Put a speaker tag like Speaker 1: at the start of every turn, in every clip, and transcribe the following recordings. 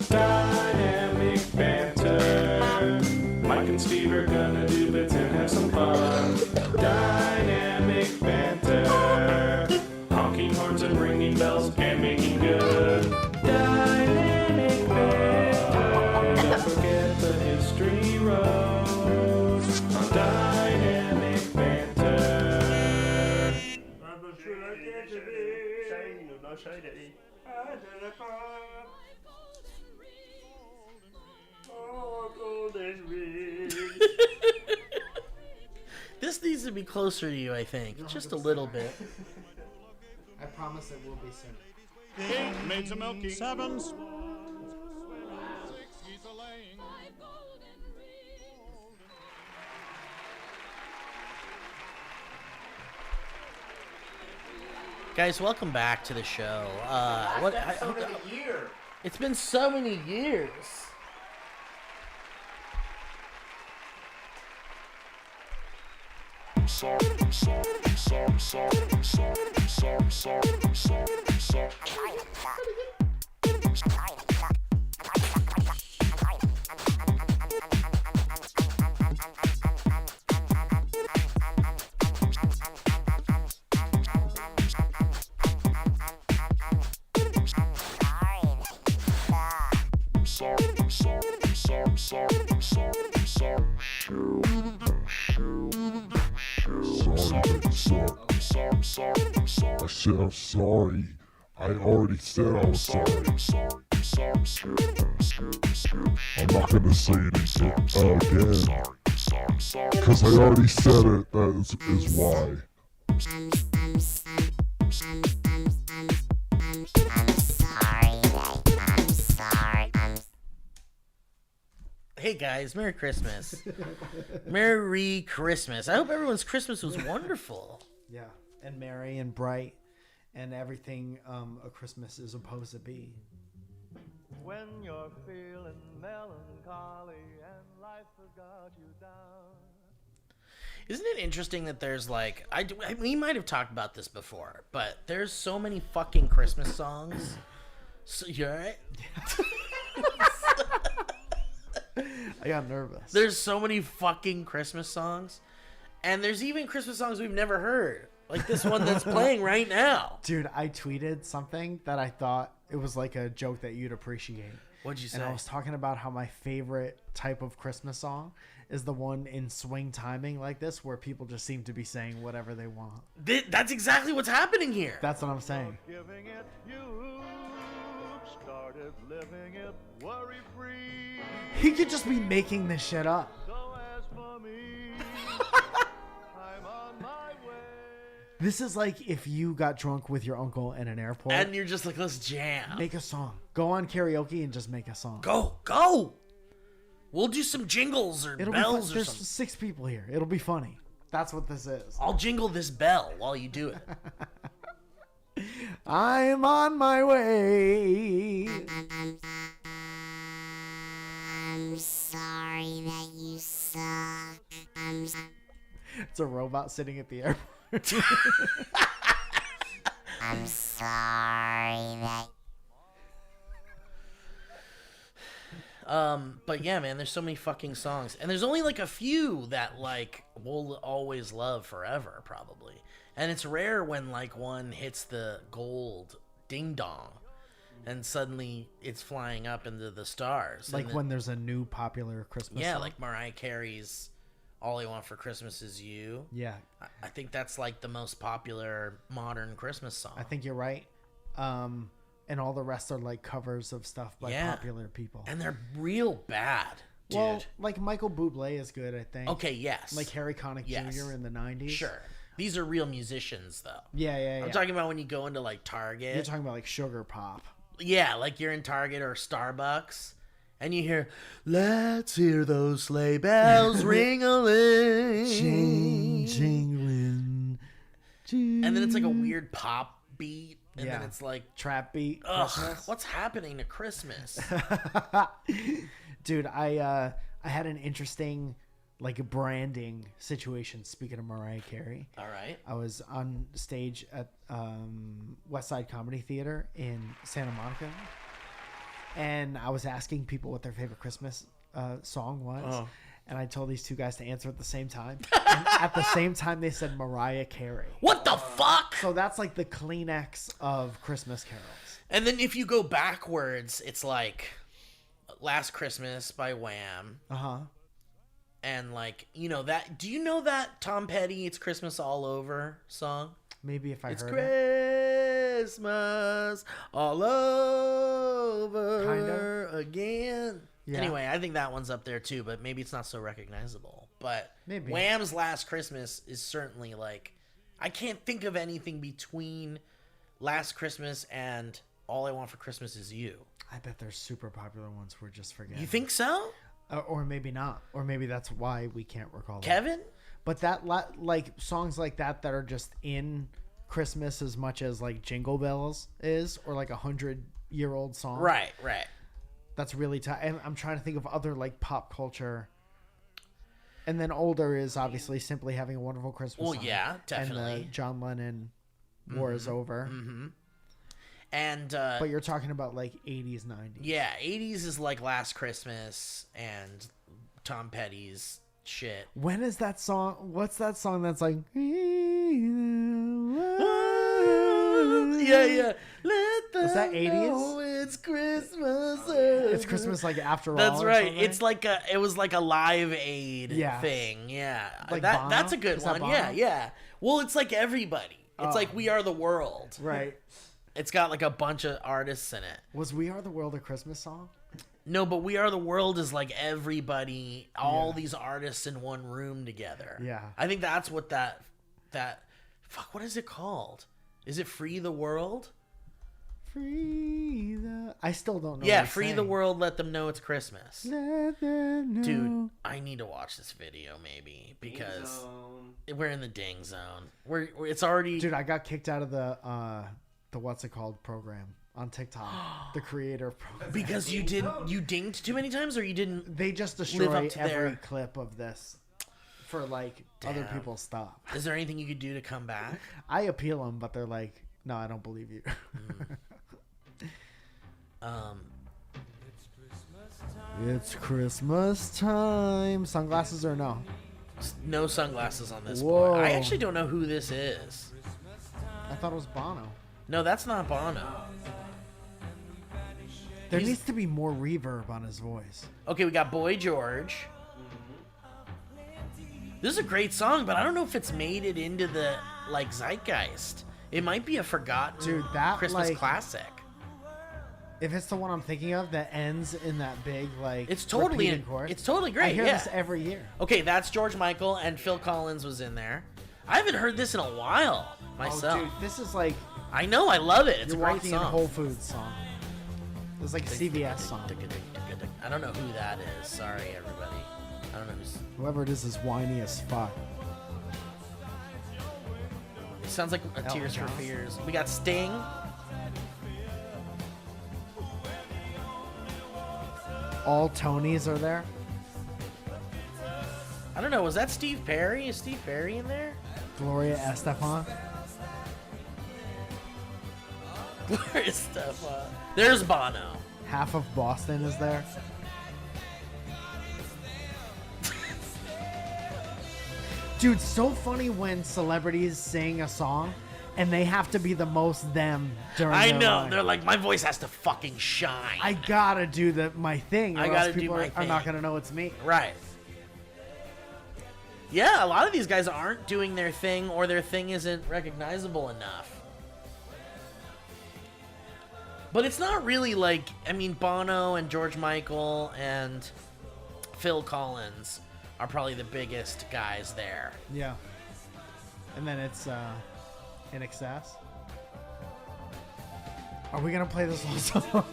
Speaker 1: Dynamic banter. Mike and Steve are gonna do bits and have some fun. Dynamic banter. Honking horns and ringing bells and making good. Dynamic banter. Don't forget the history road on Dynamic banter.
Speaker 2: This needs to be closer to you, I think. Just a little bit.
Speaker 3: I promise it will be soon.
Speaker 4: 8 maids a milking, 7
Speaker 2: Guys, welcome back to the show. It's been so many years.
Speaker 5: I said I'm sorry. I already said I was sorry. I'm not gonna say it again. Cause I already said it, that is why.
Speaker 2: Hey guys, Merry Christmas. Merry Christmas. I hope everyone's Christmas was wonderful.
Speaker 3: Yeah, and merry and bright and everything a Christmas is supposed to be.
Speaker 6: When you're feeling melancholy and life has got you down.
Speaker 2: Isn't it interesting that there's like, we might have talked about this before, but there's so many fucking Christmas songs. So, you alright?
Speaker 3: I got nervous.
Speaker 2: There's so many fucking Christmas songs. And there's even Christmas songs we've never heard. Like this one that's playing right now.
Speaker 3: Dude, I tweeted something that I thought it was like a joke that you'd appreciate.
Speaker 2: What'd you say?
Speaker 3: And I was talking about how my favorite type of Christmas song is the one in swing timing like this, where people just seem to be saying whatever they want.
Speaker 2: That's exactly what's happening here.
Speaker 3: That's what I'm saying.
Speaker 6: Giving it, you started living it worry-free.
Speaker 3: He could just be making this shit up.
Speaker 6: So as for me, I'm on my way.
Speaker 3: This is like if you got drunk with your uncle in an airport.
Speaker 2: And you're just like, let's jam.
Speaker 3: Make a song. Go on karaoke and just make a song.
Speaker 2: Go. We'll do some jingles or
Speaker 3: It'll
Speaker 2: bells or
Speaker 3: There's
Speaker 2: something.
Speaker 3: 6 people here. It'll be funny. That's what this is.
Speaker 2: I'll jingle this bell while you do it.
Speaker 3: I'm on my way.
Speaker 7: I'm sorry that you suck.
Speaker 3: It's a robot sitting at the airport.
Speaker 7: I'm sorry that.
Speaker 2: But yeah, man, there's so many fucking songs. And there's only like a few that like we'll always love forever, probably. And it's rare when like one hits the gold ding dong and suddenly it's flying up into the stars.
Speaker 3: Like when there's a new popular Christmas song.
Speaker 2: like Mariah Carey's All I Want for Christmas Is You.
Speaker 3: Yeah.
Speaker 2: I think that's like the most popular modern Christmas song.
Speaker 3: I think you're right. And all the rest are like covers of stuff by popular people.
Speaker 2: And they're real bad, dude.
Speaker 3: Well, like Michael Bublé is good, I think.
Speaker 2: Okay, yes.
Speaker 3: Like Harry Connick Jr. in the 90s.
Speaker 2: Sure. These are real musicians, though.
Speaker 3: Yeah.
Speaker 2: I'm talking about when you go into like Target.
Speaker 3: You're talking about like Sugar Pop.
Speaker 2: Yeah, like you're in Target or Starbucks, and you hear, "Let's hear those sleigh bells ring-a-ling,
Speaker 3: Jingling.
Speaker 2: and then it's like a weird pop beat, and then it's like
Speaker 3: trap beat.
Speaker 2: Ugh, what's happening to Christmas?
Speaker 3: Dude, I had an interesting like branding situation. Speaking of Mariah Carey,
Speaker 2: All right.
Speaker 3: I was on stage at West Side Comedy Theater in Santa Monica, and I was asking people what their favorite Christmas song was. And I told these two guys to answer at the same time. And at the same time, they said Mariah Carey.
Speaker 2: What the fuck?
Speaker 3: So that's like the Kleenex of Christmas carols.
Speaker 2: And then if you go backwards, it's like Last Christmas by Wham.
Speaker 3: Uh-huh.
Speaker 2: And like, you know that. Do you know that Tom Petty "It's Christmas All Over" song?
Speaker 3: Maybe if I
Speaker 2: It's
Speaker 3: heard it.
Speaker 2: Christmas all over
Speaker 3: Kinda.
Speaker 2: again.
Speaker 3: Yeah.
Speaker 2: Anyway, I think that one's up there too, but maybe it's not so recognizable. But
Speaker 3: Maybe.
Speaker 2: Wham's Last Christmas is certainly like, I can't think of anything between Last Christmas and All I Want for Christmas Is You.
Speaker 3: I bet there's super popular ones we're just forgetting.
Speaker 2: You think so?
Speaker 3: Or maybe not. Or maybe that's why we can't recall them.
Speaker 2: Kevin?
Speaker 3: But that, like, songs like that are just in Christmas as much as, like, Jingle Bells is, or, like, 100-year-old song.
Speaker 2: Right.
Speaker 3: That's really tough. And I'm trying to think of other, like, pop culture. And then older is obviously Simply Having a Wonderful Christmas
Speaker 2: Well,
Speaker 3: song.
Speaker 2: yeah, definitely.
Speaker 3: And the John Lennon War is Over.
Speaker 2: Mm-hmm. And
Speaker 3: But you're talking about, like, 80s, 90s.
Speaker 2: yeah, 80s is like Last Christmas and Tom Petty's shit.
Speaker 3: When is that song? What's that song that's like...
Speaker 2: Yeah. Let them
Speaker 3: Was that 80s?
Speaker 2: know it's Christmas.
Speaker 3: It's Christmas, like, after all.
Speaker 2: That's
Speaker 3: or
Speaker 2: right.
Speaker 3: something?
Speaker 2: It's like it was like a Live Aid
Speaker 3: Yeah.
Speaker 2: thing. Yeah.
Speaker 3: Like
Speaker 2: That's
Speaker 3: Bono?
Speaker 2: a good
Speaker 3: Is that
Speaker 2: one. Yeah,
Speaker 3: Bono?
Speaker 2: yeah. Well, it's like everybody. It's
Speaker 3: Oh.
Speaker 2: like We Are the World.
Speaker 3: Right.
Speaker 2: It's got like a bunch of artists in it.
Speaker 3: Was We Are the World a Christmas song?
Speaker 2: No, but We Are the World is like everybody, all
Speaker 3: Yeah.
Speaker 2: these artists in one room together.
Speaker 3: Yeah.
Speaker 2: I think that's what that fuck, what is it called? Is it Free the World?
Speaker 3: Free the... I still don't know.
Speaker 2: Yeah,
Speaker 3: what he's
Speaker 2: Free the
Speaker 3: saying.
Speaker 2: World, Let Them Know It's Christmas.
Speaker 3: Let them know.
Speaker 2: Dude, I need to watch this video maybe because we're in the ding zone. It's already
Speaker 3: Dude, I got kicked out of the what's it called program on TikTok. The creator program.
Speaker 2: because you dinged too many times, or you didn't.
Speaker 3: They just
Speaker 2: Live
Speaker 3: destroy
Speaker 2: up to
Speaker 3: every
Speaker 2: their-
Speaker 3: clip of this for like other
Speaker 2: Damn.
Speaker 3: people's stuff.
Speaker 2: Is there anything you could do to come back?
Speaker 3: I appeal them, but they're like, no, I don't believe you. It's Christmas time. Sunglasses or no?
Speaker 2: No sunglasses on this
Speaker 3: Whoa.
Speaker 2: boy. I actually don't know who this is.
Speaker 3: I thought it was Bono.
Speaker 2: No, that's not Bono.
Speaker 3: There
Speaker 2: He's-
Speaker 3: needs to be more reverb on his voice.
Speaker 2: Okay, we got Boy George. This is a great song, but I don't know if it's made it into the like zeitgeist. It might be a forgotten
Speaker 3: Dude, that,
Speaker 2: Christmas
Speaker 3: like-
Speaker 2: classic.
Speaker 3: If it's the one I'm thinking of that ends in that big like
Speaker 2: It's totally
Speaker 3: repeating chord.
Speaker 2: it's totally great.
Speaker 3: I hear
Speaker 2: yeah.
Speaker 3: this every year.
Speaker 2: Okay, that's George Michael, and Phil Collins was in there. I haven't heard this in a while myself.
Speaker 3: Oh, dude, this is like
Speaker 2: I know, I love it. It's
Speaker 3: you're
Speaker 2: a great
Speaker 3: walking
Speaker 2: song.
Speaker 3: in Whole Foods song. It's like a CVS song.
Speaker 2: I don't know who that is. Sorry, everybody. I don't know who's.
Speaker 3: Whoever it is whiny as fuck.
Speaker 2: It sounds like a Tears for
Speaker 3: John.
Speaker 2: Fears. We got Sting.
Speaker 3: All Tonys are there.
Speaker 2: I don't know. Was that Steve Perry? Is Steve Perry in there?
Speaker 3: Gloria Estefan.
Speaker 2: Gloria Estefan. There's Bono.
Speaker 3: Half of Boston is there. Dude, so funny when celebrities sing a song and they have to be the most them during
Speaker 2: I
Speaker 3: their
Speaker 2: know.
Speaker 3: line.
Speaker 2: They're like, my voice has to fucking shine.
Speaker 3: I gotta do my thing, or
Speaker 2: I
Speaker 3: else
Speaker 2: gotta do
Speaker 3: people
Speaker 2: my
Speaker 3: are not
Speaker 2: thing.
Speaker 3: gonna know it's me.
Speaker 2: Right. Yeah, a lot of these guys aren't doing their thing, or their thing isn't recognizable enough. But it's not really like, I mean, Bono and George Michael and Phil Collins are probably the biggest guys there.
Speaker 3: Yeah. And then it's In Excess. Are we gonna play this whole song?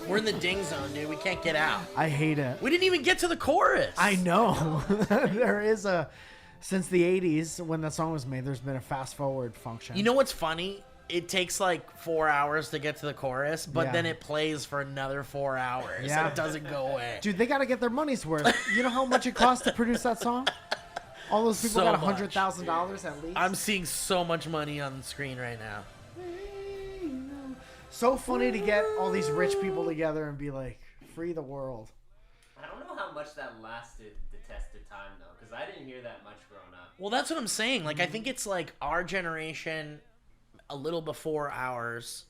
Speaker 2: We're in the ding zone, dude. We can't get out.
Speaker 3: I hate it.
Speaker 2: We didn't even get to the chorus.
Speaker 3: I know. There is since the 80s when that song was made, there's been a fast forward function.
Speaker 2: You know what's funny? It takes like 4 hours to get to the chorus, but
Speaker 3: Yeah.
Speaker 2: then it plays for another 4 hours.
Speaker 3: Yeah.
Speaker 2: And it doesn't go away.
Speaker 3: Dude, they gotta get their money's worth. You know how much it costs to produce that song? All those people
Speaker 2: So
Speaker 3: got
Speaker 2: much.
Speaker 3: $100,000 at least.
Speaker 2: I'm seeing so much money on the screen right now.
Speaker 3: So funny to get all these rich people together and be like, free the world.
Speaker 8: I don't know how much that lasted the test of time though, because I didn't hear that much growing up.
Speaker 2: Well, that's what I'm saying. Like, I think it's like our generation, a little before ours,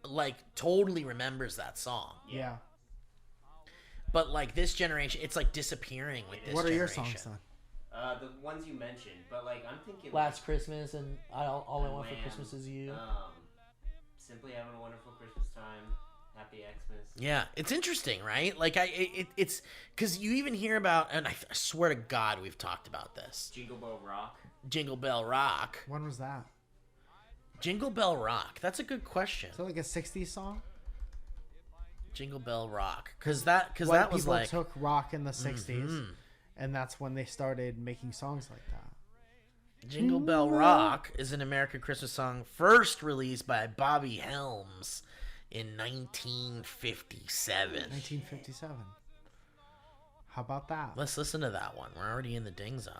Speaker 2: like totally remembers that song.
Speaker 3: Yeah.
Speaker 2: But like this generation, it's like disappearing with this.
Speaker 3: What are your
Speaker 2: generation.
Speaker 3: songs, son?
Speaker 8: The ones you mentioned, but like I'm thinking
Speaker 2: Last Christmas and all I Want for
Speaker 8: Lamb,
Speaker 2: Christmas is You.
Speaker 8: Simply Having a Wonderful Christmas Time, Happy Xmas.
Speaker 2: Yeah, it's interesting, right? Like it's because you even hear about, and I swear to God, we've talked about this.
Speaker 8: Jingle Bell Rock.
Speaker 2: Jingle Bell Rock.
Speaker 3: When was that?
Speaker 2: Jingle Bell Rock. That's a good question.
Speaker 3: Is that like a 60s song?
Speaker 2: Jingle Bell Rock, because that
Speaker 3: White
Speaker 2: was
Speaker 3: people
Speaker 2: like
Speaker 3: took rock in the 60s, and that's when they started making songs like that.
Speaker 2: Jingle Bell Rock is an American Christmas song first released by Bobby Helms in 1957.
Speaker 3: 1957. How about that?
Speaker 2: Let's listen to that one. We're already in the ding zone.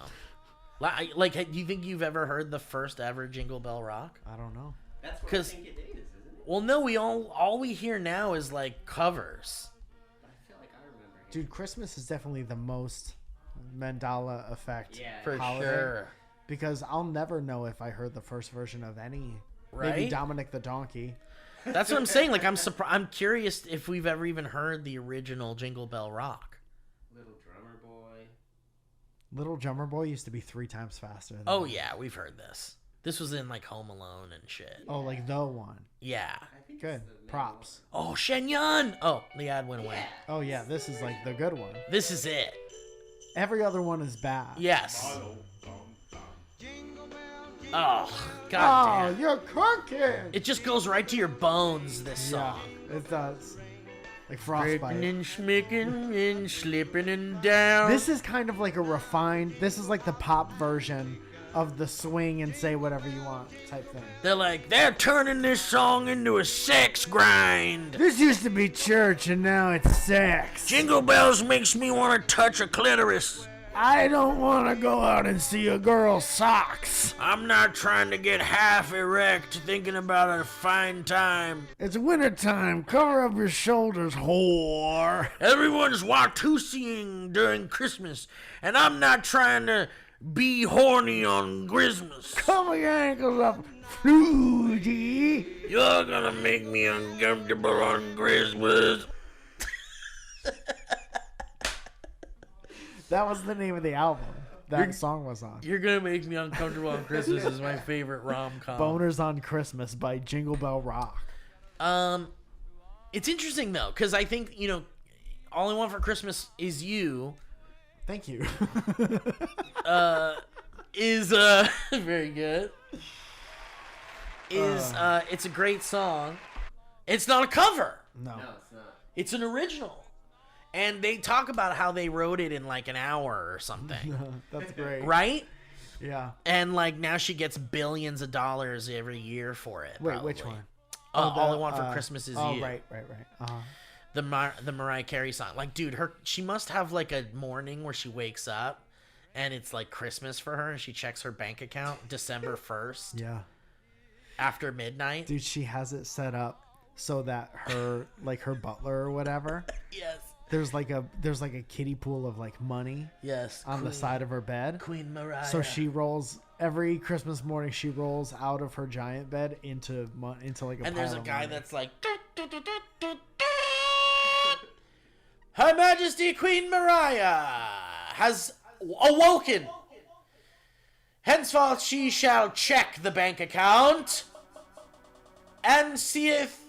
Speaker 2: Like, do you think you've ever heard the first ever Jingle Bell Rock?
Speaker 3: I don't know.
Speaker 8: That's what I
Speaker 2: 'Cause-
Speaker 8: think it is, isn't it?
Speaker 2: Well, no, all we hear now is like covers.
Speaker 8: But I feel like I remember.
Speaker 3: Dude, Christmas is definitely the most Mandela effect
Speaker 8: Yeah.
Speaker 2: For
Speaker 3: holiday.
Speaker 2: sure.
Speaker 3: Because I'll never know if I heard the first version of any.
Speaker 2: Right?
Speaker 3: Maybe Dominic the Donkey.
Speaker 2: That's what I'm saying. Like, I'm curious if we've ever even heard the original Jingle Bell Rock.
Speaker 8: Little Drummer Boy.
Speaker 3: Little Drummer Boy used to be 3 times faster. Than
Speaker 2: Oh
Speaker 3: that.
Speaker 2: yeah, we've heard this. This was in like Home Alone and shit.
Speaker 3: Oh, like the one.
Speaker 2: Yeah.
Speaker 8: I think
Speaker 3: Good.
Speaker 8: it's the main
Speaker 3: Props.
Speaker 2: Oh, Shen Yun. Oh, the ad went away.
Speaker 3: Oh yeah, this is like the good one.
Speaker 2: This is it.
Speaker 3: Every other one is bad.
Speaker 2: Yes. Oh,
Speaker 3: Oh,
Speaker 2: god damn.
Speaker 3: you're cooking.
Speaker 2: It just goes right to your bones, this
Speaker 3: Yeah,
Speaker 2: song.
Speaker 3: it does. Like
Speaker 2: Scraping
Speaker 3: frostbite.
Speaker 2: and schmicking and slipping and down.
Speaker 3: This is kind of like a refined. This is like the pop version of the swing and say whatever you want type thing.
Speaker 2: They're turning this song into a sex grind.
Speaker 3: This used to be church and now it's sex.
Speaker 2: Jingle bells makes me want to touch a clitoris.
Speaker 3: I don't want to go out and see a girl's socks.
Speaker 2: I'm not trying to get half erect thinking about a fine time.
Speaker 3: It's wintertime. Cover up your shoulders, whore.
Speaker 2: Everyone's Watusiing during Christmas, and I'm not trying to be horny on Christmas.
Speaker 3: Cover your ankles up, Flutie.
Speaker 2: You're gonna make me uncomfortable on Christmas.
Speaker 3: That was the name of the album that song was on.
Speaker 2: You're gonna make me uncomfortable on Christmas is my favorite rom-com.
Speaker 3: Boners on Christmas by Jingle Bell Rock.
Speaker 2: It's interesting though, because I think, All I Want for Christmas Is You
Speaker 3: Thank you.
Speaker 2: is very good. It's a great song. It's not a cover.
Speaker 3: No.
Speaker 8: No, it's not.
Speaker 2: It's an original. And they talk about how they wrote it in like an hour or something.
Speaker 3: That's great.
Speaker 2: Right?
Speaker 3: Yeah.
Speaker 2: And like now she gets billions of dollars every year for it.
Speaker 3: Wait,
Speaker 2: probably.
Speaker 3: which one?
Speaker 2: All I Want for Christmas Is You.
Speaker 3: Oh, right. Uh-huh.
Speaker 2: The Mariah Carey song. Like, dude, she must have like a morning where she wakes up and it's like Christmas for her and she checks her bank account December 1st
Speaker 3: Yeah.
Speaker 2: after midnight.
Speaker 3: Dude, she has it set up so that her butler or whatever,
Speaker 2: Yes.
Speaker 3: there's like a kiddie pool of like money
Speaker 2: Yes.
Speaker 3: on the side of her bed.
Speaker 2: Queen Mariah.
Speaker 3: So she rolls every Christmas morning. She rolls out of her giant bed into like a
Speaker 2: and
Speaker 3: pile
Speaker 2: there's a
Speaker 3: of
Speaker 2: guy
Speaker 3: money.
Speaker 2: that's like Her Majesty Queen Mariah has awoken. Henceforth she shall check the bank account and seeth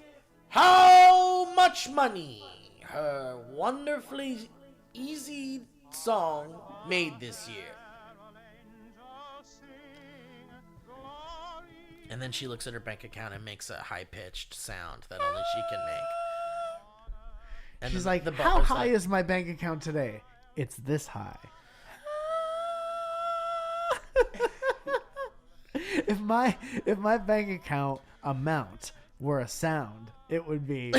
Speaker 2: how much money her wonderfully easy song made this year. And then she looks at her bank account and makes a high-pitched sound that only she can make. And
Speaker 3: She's
Speaker 2: the-
Speaker 3: like,
Speaker 2: the
Speaker 3: how
Speaker 2: butler's
Speaker 3: high
Speaker 2: like,
Speaker 3: is my bank account today? It's this high. If my bank account amount were a sound, it would be.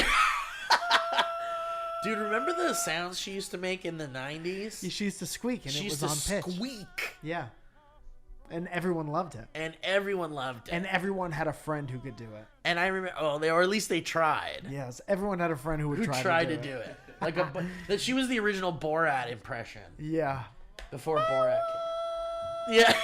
Speaker 2: Dude, remember the sounds she used to make in the 90s?
Speaker 3: She used to squeak and
Speaker 2: She
Speaker 3: it
Speaker 2: used
Speaker 3: was
Speaker 2: to
Speaker 3: on pitch.
Speaker 2: squeak.
Speaker 3: Yeah. And everyone loved it.
Speaker 2: And everyone loved it.
Speaker 3: And everyone had a friend who could do it.
Speaker 2: And I remember, or at least they tried.
Speaker 3: Yes, everyone had a friend who would
Speaker 2: Who
Speaker 3: try
Speaker 2: tried
Speaker 3: to
Speaker 2: to
Speaker 3: do
Speaker 2: do
Speaker 3: it.
Speaker 2: it. Like that she was the original Borat impression
Speaker 3: Yeah.
Speaker 2: before Borat came. Yeah.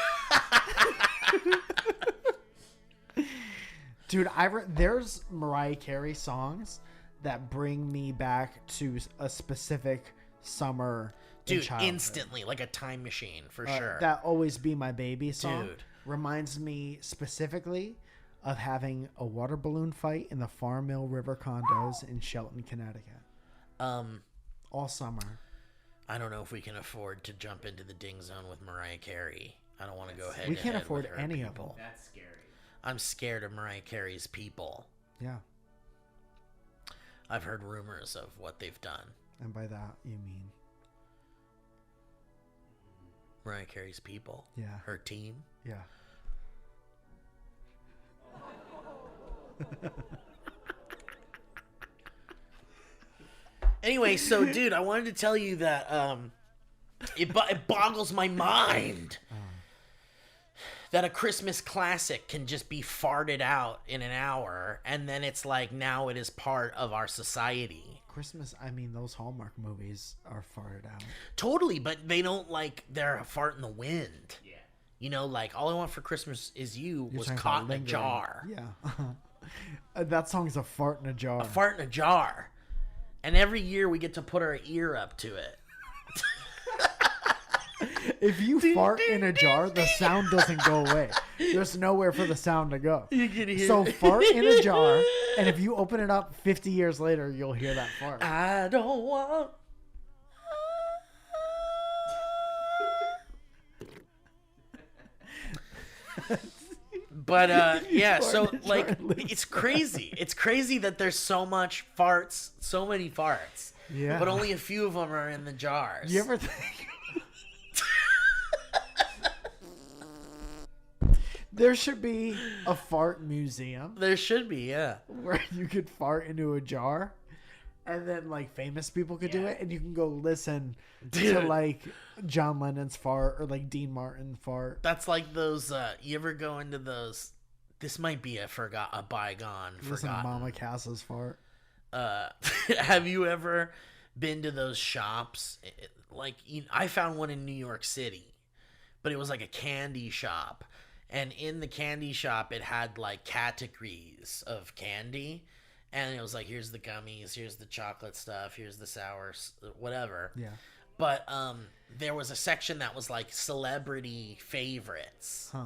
Speaker 3: Dude, there's Mariah Carey songs that bring me back to a specific summer in
Speaker 2: Dude,
Speaker 3: childhood.
Speaker 2: instantly, like a time machine, for sure.
Speaker 3: That Always Be My Baby song
Speaker 2: Dude.
Speaker 3: reminds me specifically of having a water balloon fight in the Farm Mill River condos in Shelton, Connecticut. All summer.
Speaker 2: I don't know if we can afford to jump into the ding zone with Mariah Carey. I don't want to go ahead.
Speaker 3: We can't afford any of them.
Speaker 8: That's scary.
Speaker 2: I'm scared of Mariah Carey's people.
Speaker 3: Yeah.
Speaker 2: I've heard rumors of what they've done.
Speaker 3: And by that, you mean...
Speaker 2: Mariah Carey's people.
Speaker 3: Yeah.
Speaker 2: Her team.
Speaker 3: Yeah.
Speaker 2: Anyway, so dude, I wanted to tell you that it boggles my mind that a Christmas classic can just be farted out in an hour, and then it's like now it is part of our society.
Speaker 3: Christmas, I mean, those Hallmark movies are farted out.
Speaker 2: Totally, but they don't like they're a fart in the wind.
Speaker 8: Yeah.
Speaker 2: You know, like All I Want for Christmas Is You
Speaker 3: You're
Speaker 2: was
Speaker 3: talking
Speaker 2: caught
Speaker 3: about
Speaker 2: in a
Speaker 3: lingering.
Speaker 2: jar.
Speaker 3: Yeah. That song's a fart in a jar.
Speaker 2: A fart in a jar. And every year we get to put our ear up to it.
Speaker 3: If you fart in a jar, the sound doesn't go away. There's nowhere for the sound to go.
Speaker 2: You can hear
Speaker 3: So
Speaker 2: it.
Speaker 3: fart in a jar, and if you open it up 50 years later, you'll hear that fart.
Speaker 2: I don't want. But yeah, so like it's crazy. It's crazy that there's so much farts, so many farts.
Speaker 3: Yeah.
Speaker 2: But only a few of them are in the jars.
Speaker 3: You ever think... There should be a fart museum
Speaker 2: There should be, yeah.
Speaker 3: where you could fart into a jar, and then like famous people could do it, and you can go listen to
Speaker 2: Dude.
Speaker 3: like John Lennon's fart or like Dean Martin fart.
Speaker 2: That's like those. You ever go into those? This might be a bygone,
Speaker 3: Listen to
Speaker 2: forgotten.
Speaker 3: Mama Cass's fart.
Speaker 2: Have you ever been to those shops? I found one in New York City, but it was like a candy shop. And in the candy shop, it had like categories of candy. And it was like, here's the gummies, here's the chocolate stuff, here's the sour, whatever.
Speaker 3: Yeah.
Speaker 2: But there was a section that was like celebrity favorites.
Speaker 3: Huh.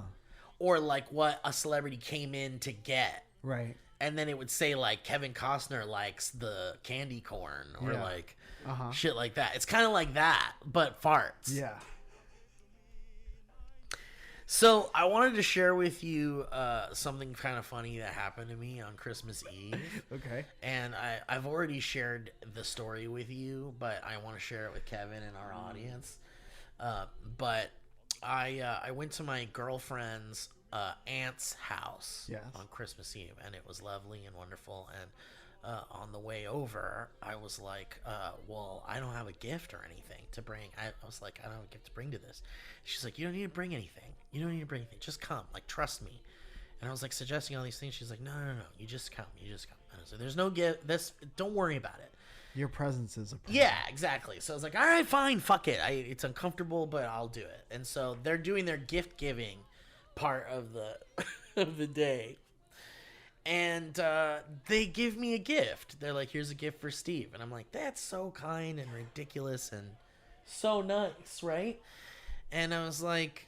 Speaker 2: Or like what a celebrity came in to get.
Speaker 3: Right.
Speaker 2: And then it would say like Kevin Costner likes the candy corn or
Speaker 3: Yeah.
Speaker 2: like
Speaker 3: Uh-huh.
Speaker 2: shit like that. It's kind of like that, but farts.
Speaker 3: Yeah.
Speaker 2: So I wanted to share with you something kind of funny that happened to me on Christmas Eve.
Speaker 3: Okay.
Speaker 2: And I've already shared the story with you, but I want to share it with Kevin and our audience. But I went to my girlfriend's aunt's house
Speaker 3: Yes.
Speaker 2: on Christmas Eve, and it was lovely and wonderful. And on the way over, I was like, well, I don't have a gift or anything to bring. I was like, I don't have a gift to bring to this. She's like, you don't need to bring anything. You don't need to bring anything. Just come. Like, trust me. And I was like suggesting all these things. She's like, no. You just come. You just come. And I was like, there's no gift. Don't worry about it.
Speaker 3: Your presence is a present.
Speaker 2: Yeah, exactly. So I was like, all right, fine, fuck it. It's uncomfortable, but I'll do it. And so they're doing their gift giving part of the of the day. And they give me a gift. They're like, here's a gift for Steve. And I'm like, that's so kind and ridiculous and so nice, right? And I was like,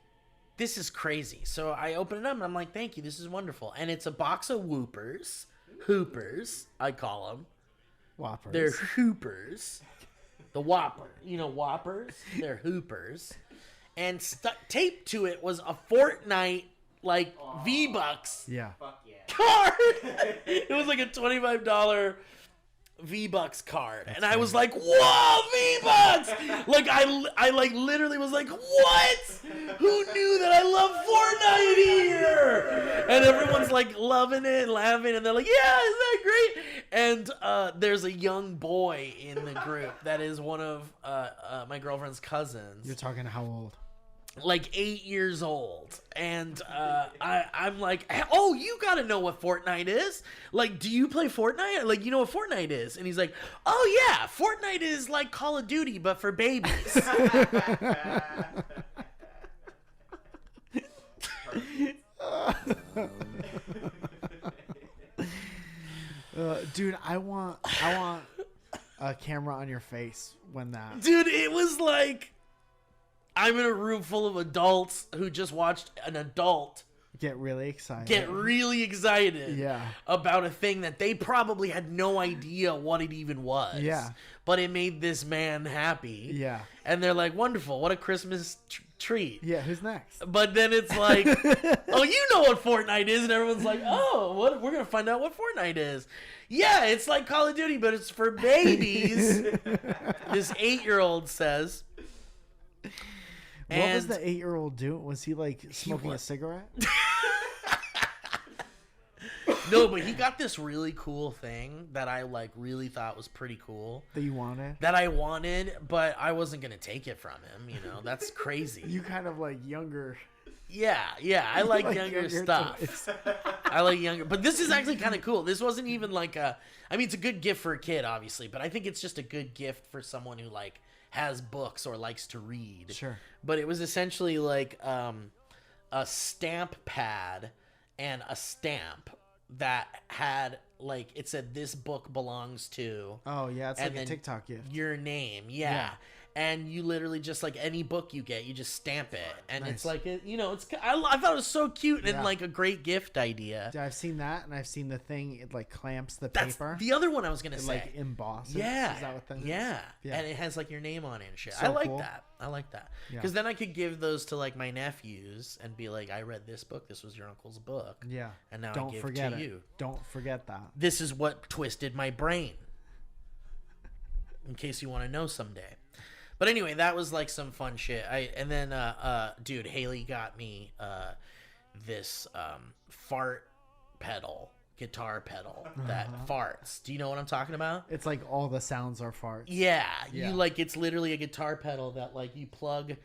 Speaker 2: this is crazy. So I open it up and I'm like, thank you. This is wonderful. And it's a box of Hoopers, I call them.
Speaker 3: Whoppers.
Speaker 2: They're Hoopers. The Whopper. You know Whoppers? They're Hoopers. And taped to it was a Fortnite, like, V-Bucks
Speaker 3: Yeah.
Speaker 8: Fuck yeah.
Speaker 2: card. It was like a $25 V-Bucks card. And I was like, whoa, V-Bucks! Like, I like literally was like, what? Who knew that I love Fortnite here? And everyone's like loving it and laughing. And they're like, yeah, isn't that great? And there's a young boy in the group that is one of my girlfriend's cousins.
Speaker 3: You're talking how old?
Speaker 2: like 8 years old, and I'm like, oh, you gotta know what Fortnite is. Like, do you play Fortnite? Like, you know what Fortnite is? And he's like, oh yeah, Fortnite is like Call of Duty but for babies.
Speaker 3: Dude, I want a camera on your face when that.
Speaker 2: Dude, it was like I'm in a room full of adults who just watched an adult
Speaker 3: Get really excited.
Speaker 2: Yeah. About a thing that they probably had no idea what it even was.
Speaker 3: Yeah.
Speaker 2: But it made this man happy.
Speaker 3: Yeah.
Speaker 2: And they're like, wonderful, what a Christmas treat.
Speaker 3: Yeah, who's next?
Speaker 2: But then it's like, oh, you know what Fortnite is, and everyone's like, oh, what? We're gonna find out what Fortnite is. Yeah, it's like Call of Duty, but it's for babies. This 8-year-old says.
Speaker 3: What was the 8-year-old doing? Was he like smoking a cigarette?
Speaker 2: No, but he got this really cool thing that I like really thought was pretty cool.
Speaker 3: That you wanted?
Speaker 2: That I wanted, but I wasn't gonna take it from him. You know, that's crazy.
Speaker 3: You kind of like younger.
Speaker 2: Yeah, I like younger stuff. I like younger, but this is actually kind of cool. This wasn't even like a. I mean, it's a good gift for a kid, obviously, but I think it's just a good gift for someone who like has books or likes to read.
Speaker 3: Sure.
Speaker 2: But it was essentially like a stamp pad and a stamp that had like it said this book belongs to.
Speaker 3: Oh yeah, it's like a TikTok gift.
Speaker 2: Your name, yeah. And you literally just like any book you get, you just stamp it, and
Speaker 3: Nice.
Speaker 2: it's like you know, it's I thought it was so cute and like a great gift idea.
Speaker 3: Yeah, I've seen that, and I've seen the thing. It like clamps the
Speaker 2: That's
Speaker 3: paper.
Speaker 2: the other one I was gonna
Speaker 3: It
Speaker 2: say.
Speaker 3: like embosses.
Speaker 2: Yeah,
Speaker 3: Is that what that is?
Speaker 2: yeah,
Speaker 3: Yeah.
Speaker 2: and it has like your name on it and shit.
Speaker 3: So
Speaker 2: I like
Speaker 3: cool.
Speaker 2: that. I like that
Speaker 3: Yeah.
Speaker 2: because then I could give those to like my nephews and be like, I read this book. This was your uncle's book.
Speaker 3: Yeah.
Speaker 2: And now
Speaker 3: Don't
Speaker 2: I give
Speaker 3: forget
Speaker 2: it to
Speaker 3: it.
Speaker 2: you.
Speaker 3: Don't forget that.
Speaker 2: This is what twisted my brain. In case you want to know someday. But anyway, that was like some fun shit. Dude, Haley got me this fart pedal, guitar pedal that farts. Do you know what I'm talking about?
Speaker 3: It's like all the sounds are farts.
Speaker 2: Yeah,
Speaker 3: Yeah.
Speaker 2: you like it's literally a guitar pedal that like you plug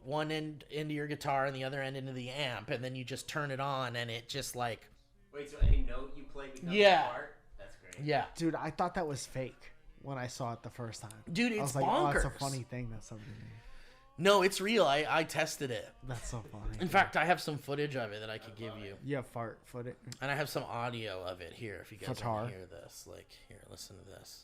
Speaker 2: one end into your guitar and the other end into the amp, and then you just turn it on, and it just like.
Speaker 8: Wait, so any note you play becomes a part? That's great.
Speaker 2: Yeah.
Speaker 3: Dude, I thought that was fake when I saw it the first time.
Speaker 2: Dude,
Speaker 3: I
Speaker 2: it's
Speaker 3: was like, oh, it's a
Speaker 2: bonkers.
Speaker 3: funny thing that somebody made.
Speaker 2: No, it's real. I tested it.
Speaker 3: That's so funny.
Speaker 2: In fact, I have some footage of it that I could give you.
Speaker 3: You have fart footage.
Speaker 2: And I have some audio of it here if you guys
Speaker 3: Fatar.
Speaker 2: want to hear this. Like, here, listen to this.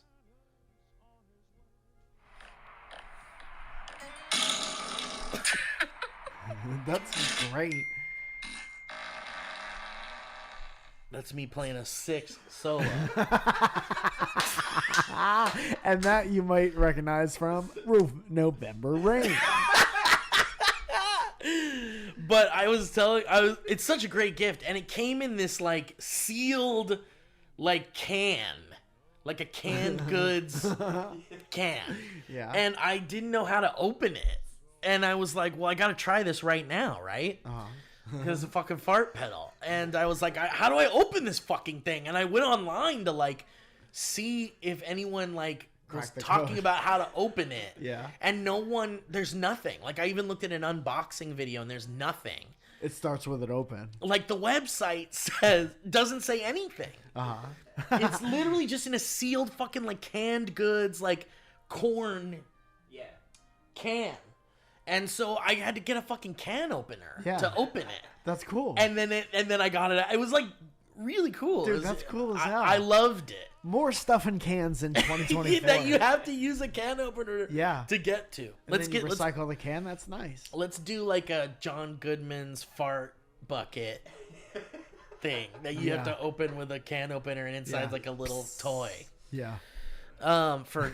Speaker 3: That's great.
Speaker 2: That's me playing a 6 solo.
Speaker 3: And that you might recognize from November Rain.
Speaker 2: But it's such a great gift, and it came in this like sealed like can. Like a canned goods can.
Speaker 3: Yeah.
Speaker 2: And I didn't know how to open it. And I was like, well, I got to try this right now, right? Because it's a fucking fart pedal. And I was like, how do I open this fucking thing? And I went online to like see if anyone like was
Speaker 3: Crack the
Speaker 2: talking
Speaker 3: code.
Speaker 2: about how to open it.
Speaker 3: Yeah.
Speaker 2: And there's nothing. Like I even looked at an unboxing video and there's nothing.
Speaker 3: It starts with it open.
Speaker 2: Like the website doesn't say anything. It's literally just in a sealed fucking like canned goods, like corn can. And so I had to get a fucking can opener to open it.
Speaker 3: That's cool.
Speaker 2: And then I got it. It was like really cool.
Speaker 3: Dude,
Speaker 2: It was-
Speaker 3: that's cool as hell.
Speaker 2: I loved it.
Speaker 3: More stuff in cans in 2024.
Speaker 2: That you have to use a can opener to get to.
Speaker 3: And then you recycle the can. That's nice.
Speaker 2: Let's do like a John Goodman's fart bucket thing that you have to open with a can opener, and inside's like a little toy.
Speaker 3: Yeah.
Speaker 2: For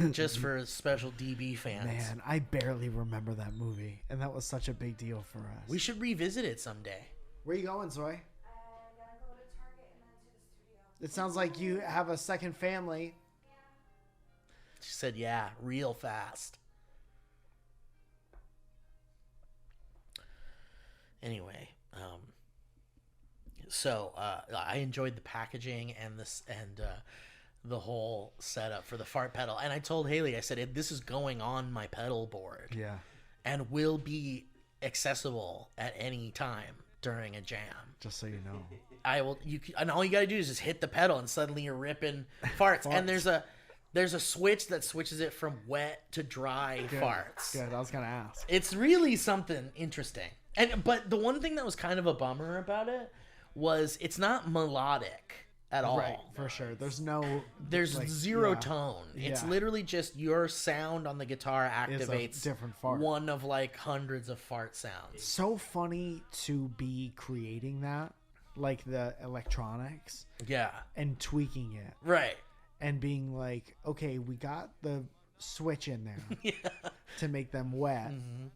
Speaker 2: special DB fans.
Speaker 3: Man, I barely remember that movie, and that was such a big deal for us.
Speaker 2: We should revisit it someday.
Speaker 3: Where you going, Zoe? It sounds like you have a second family.
Speaker 2: She said, yeah, real fast. Anyway, so I enjoyed the packaging and the whole setup for the fart pedal. And I told Haley, I said, this is going on my pedal board.
Speaker 3: Yeah.
Speaker 2: And will be accessible at any time during a jam.
Speaker 3: Just so you know.
Speaker 2: And all you gotta do is just hit the pedal, and suddenly you're ripping farts. And there's a switch that switches it from wet to dry farts.
Speaker 3: Good. I was gonna ask.
Speaker 2: It's really something interesting. But the one thing that was kind of a bummer about it was it's not melodic at all.
Speaker 3: Right, for sure. There's
Speaker 2: zero tone. It's literally just your sound on the guitar activates
Speaker 3: different fart.
Speaker 2: One of like hundreds of fart sounds.
Speaker 3: So funny to be creating that, like the electronics.
Speaker 2: Yeah.
Speaker 3: And tweaking it.
Speaker 2: Right.
Speaker 3: And being like, okay, we got the switch in there to make them wet,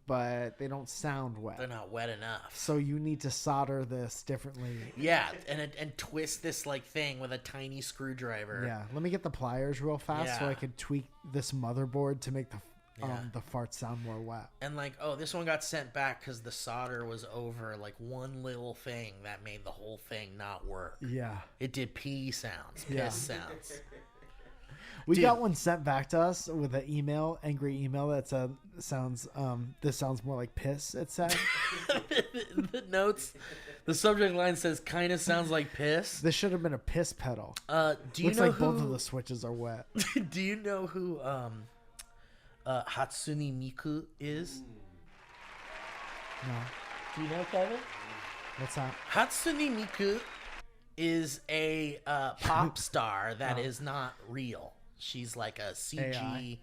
Speaker 3: but they don't sound wet.
Speaker 2: They're not wet enough.
Speaker 3: So you need to solder this differently.
Speaker 2: Yeah, and twist this like thing with a tiny screwdriver.
Speaker 3: Yeah, let me get the pliers real fast so I could tweak this motherboard to make the farts sound more wet.
Speaker 2: And like, oh, this one got sent back because the solder was over like one little thing that made the whole thing not work.
Speaker 3: Yeah.
Speaker 2: It did pee sounds, piss sounds.
Speaker 3: We got one sent back to us with an angry email that said, this sounds more like piss, it said.
Speaker 2: The notes, the subject line says, kind of sounds like piss.
Speaker 3: This should have been a piss pedal.
Speaker 2: Do you
Speaker 3: Looks
Speaker 2: know
Speaker 3: like both of the switches are wet.
Speaker 2: Do you know who Hatsune Miku is?
Speaker 3: No.
Speaker 2: Do you know, Kevin?
Speaker 3: What's that?
Speaker 2: Hatsune Miku is a pop star that is not real. She's like a CG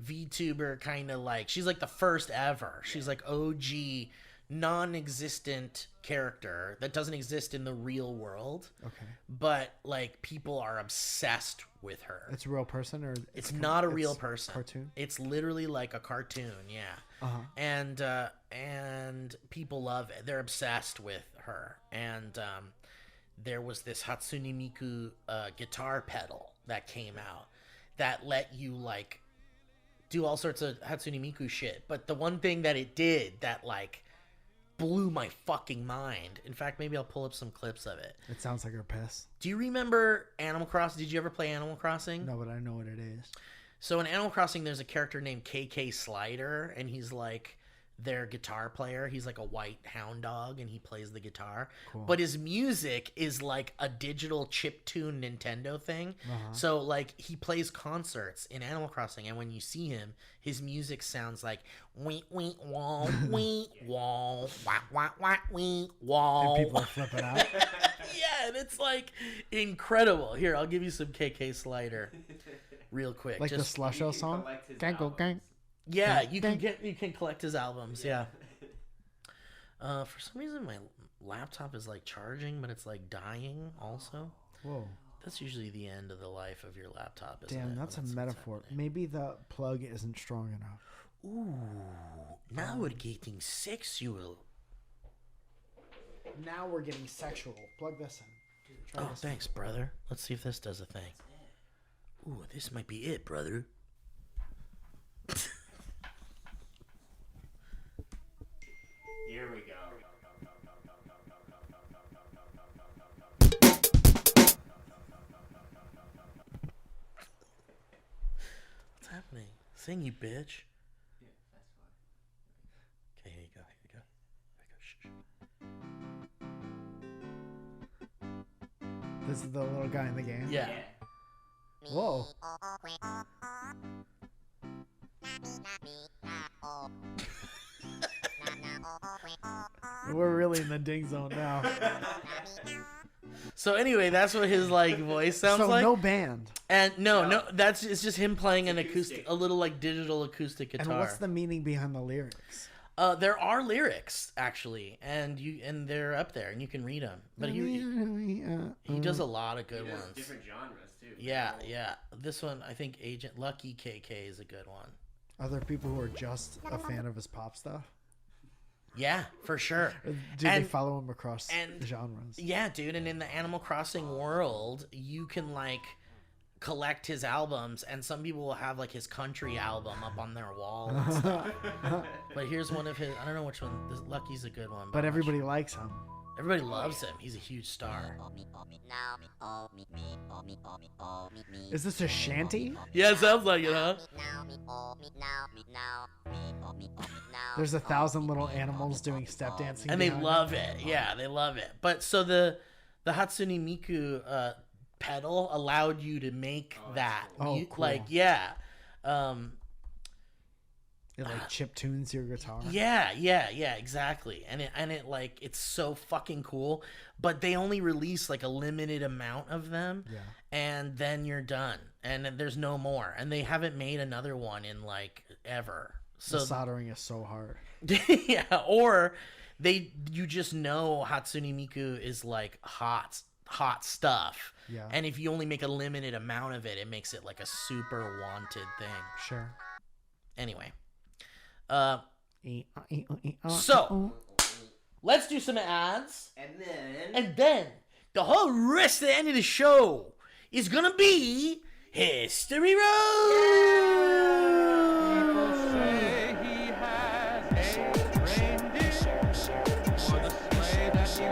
Speaker 2: VTuber kind of like. She's like the first ever. She's like OG non-existent character that doesn't exist in the real world.
Speaker 3: Okay.
Speaker 2: But like people are obsessed with her.
Speaker 3: It's a real person or
Speaker 2: it's not a real person.
Speaker 3: Cartoon?
Speaker 2: It's literally like a cartoon, yeah. And people love it. They're obsessed with her. And there was this Hatsune Miku guitar pedal that came out that let you like do all sorts of Hatsune Miku shit. But the one thing that it did that like blew my fucking mind. In fact, maybe I'll pull up some clips of it.
Speaker 3: It sounds like her piss.
Speaker 2: Do you remember Animal Crossing? Did you ever play Animal Crossing?
Speaker 3: No, but I know what it is.
Speaker 2: So in Animal Crossing, there's a character named KK Slider, and he's like their guitar player. He's like a white hound dog, and he plays the guitar.
Speaker 3: Cool.
Speaker 2: But his music is like a digital chiptune Nintendo thing. So like he plays concerts in Animal Crossing, and when you see him, his music sounds like wee wee wah wee wah wah wah wah wee wah.
Speaker 3: And people are flipping out.
Speaker 2: Yeah, and it's like incredible. Here, I'll give you some KK Slider real quick.
Speaker 3: Like
Speaker 2: just
Speaker 3: the Slusho song? Gang go gang.
Speaker 2: Yeah, you can collect his albums. Yeah. For some reason, my laptop is like charging, but it's like dying also.
Speaker 3: Whoa.
Speaker 2: That's usually the end of the life of your laptop. Isn't
Speaker 3: Damn,
Speaker 2: it?
Speaker 3: that's a metaphor. Maybe the plug isn't strong enough.
Speaker 2: Ooh, now we're getting sexual.
Speaker 3: Now we're getting sexual. Plug this in. Try this.
Speaker 2: Thanks, brother. Let's see if this does a thing. Ooh, this might be it, brother.
Speaker 8: Here we go.
Speaker 2: What's happening? Sing, you bitch.
Speaker 8: Yeah, that's fine.
Speaker 2: Okay, here you go. Here you go. Shh.
Speaker 3: This is the little guy in the game?
Speaker 2: Yeah.
Speaker 3: Whoa. We're really in the ding zone now.
Speaker 2: So anyway, that's what his like voice sounds
Speaker 3: So
Speaker 2: like.
Speaker 3: no band.
Speaker 2: And no, it's just him playing an acoustic, a little like digital acoustic guitar.
Speaker 3: And what's the meaning behind the lyrics?
Speaker 2: There are lyrics actually, and they're up there, and you can read them. But he does a lot of good ones.
Speaker 8: Different genres too.
Speaker 2: Yeah. This one, I think Agent Lucky KK is a good one.
Speaker 3: Are there people who are just a fan of his pop stuff?
Speaker 2: Yeah, for sure.
Speaker 3: Do they follow him across genres?
Speaker 2: Yeah, dude. And in the Animal Crossing world, you can like collect his albums, and some people will have like his country album up on their wall and stuff. But here's one of his. I don't know which one. Lucky's a good one.
Speaker 3: But everybody likes him.
Speaker 2: Everybody loves him. He's a huge star.
Speaker 3: Is this a shanty?
Speaker 2: Yeah, it sounds like it, huh?
Speaker 3: There's 1,000 little animals doing step dancing.
Speaker 2: And they
Speaker 3: behind
Speaker 2: love it. Yeah, they love it. But so the Hatsune Miku pedal allowed you to make that.
Speaker 3: Oh,
Speaker 2: You-
Speaker 3: cool.
Speaker 2: Like, yeah.
Speaker 3: It like chip tunes your guitar.
Speaker 2: Yeah, exactly. And it like it's so fucking cool. But they only release like a limited amount of them.
Speaker 3: Yeah.
Speaker 2: And then you're done. And then there's no more. And they haven't made another one in like ever.
Speaker 3: The
Speaker 2: So
Speaker 3: soldering is so hard.
Speaker 2: yeah, or you just know Hatsune Miku is like hot stuff.
Speaker 3: Yeah.
Speaker 2: And if you only make a limited amount of it, it makes it like a super wanted thing.
Speaker 3: Sure.
Speaker 2: Anyway.
Speaker 3: So
Speaker 2: So let's do some ads.
Speaker 8: And then
Speaker 2: The whole rest of the end of the show is gonna be History Road.
Speaker 6: Say he has a reindeer for the sleigh that he'll be driving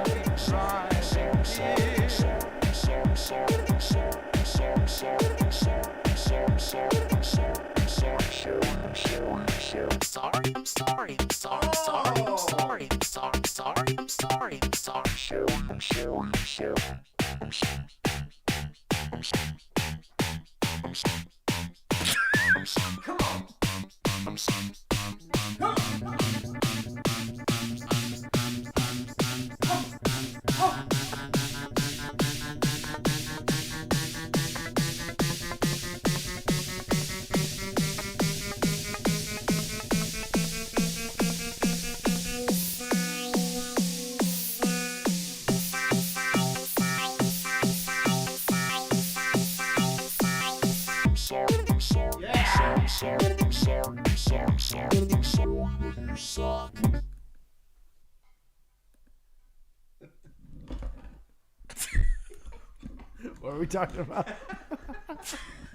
Speaker 3: What are we talking about?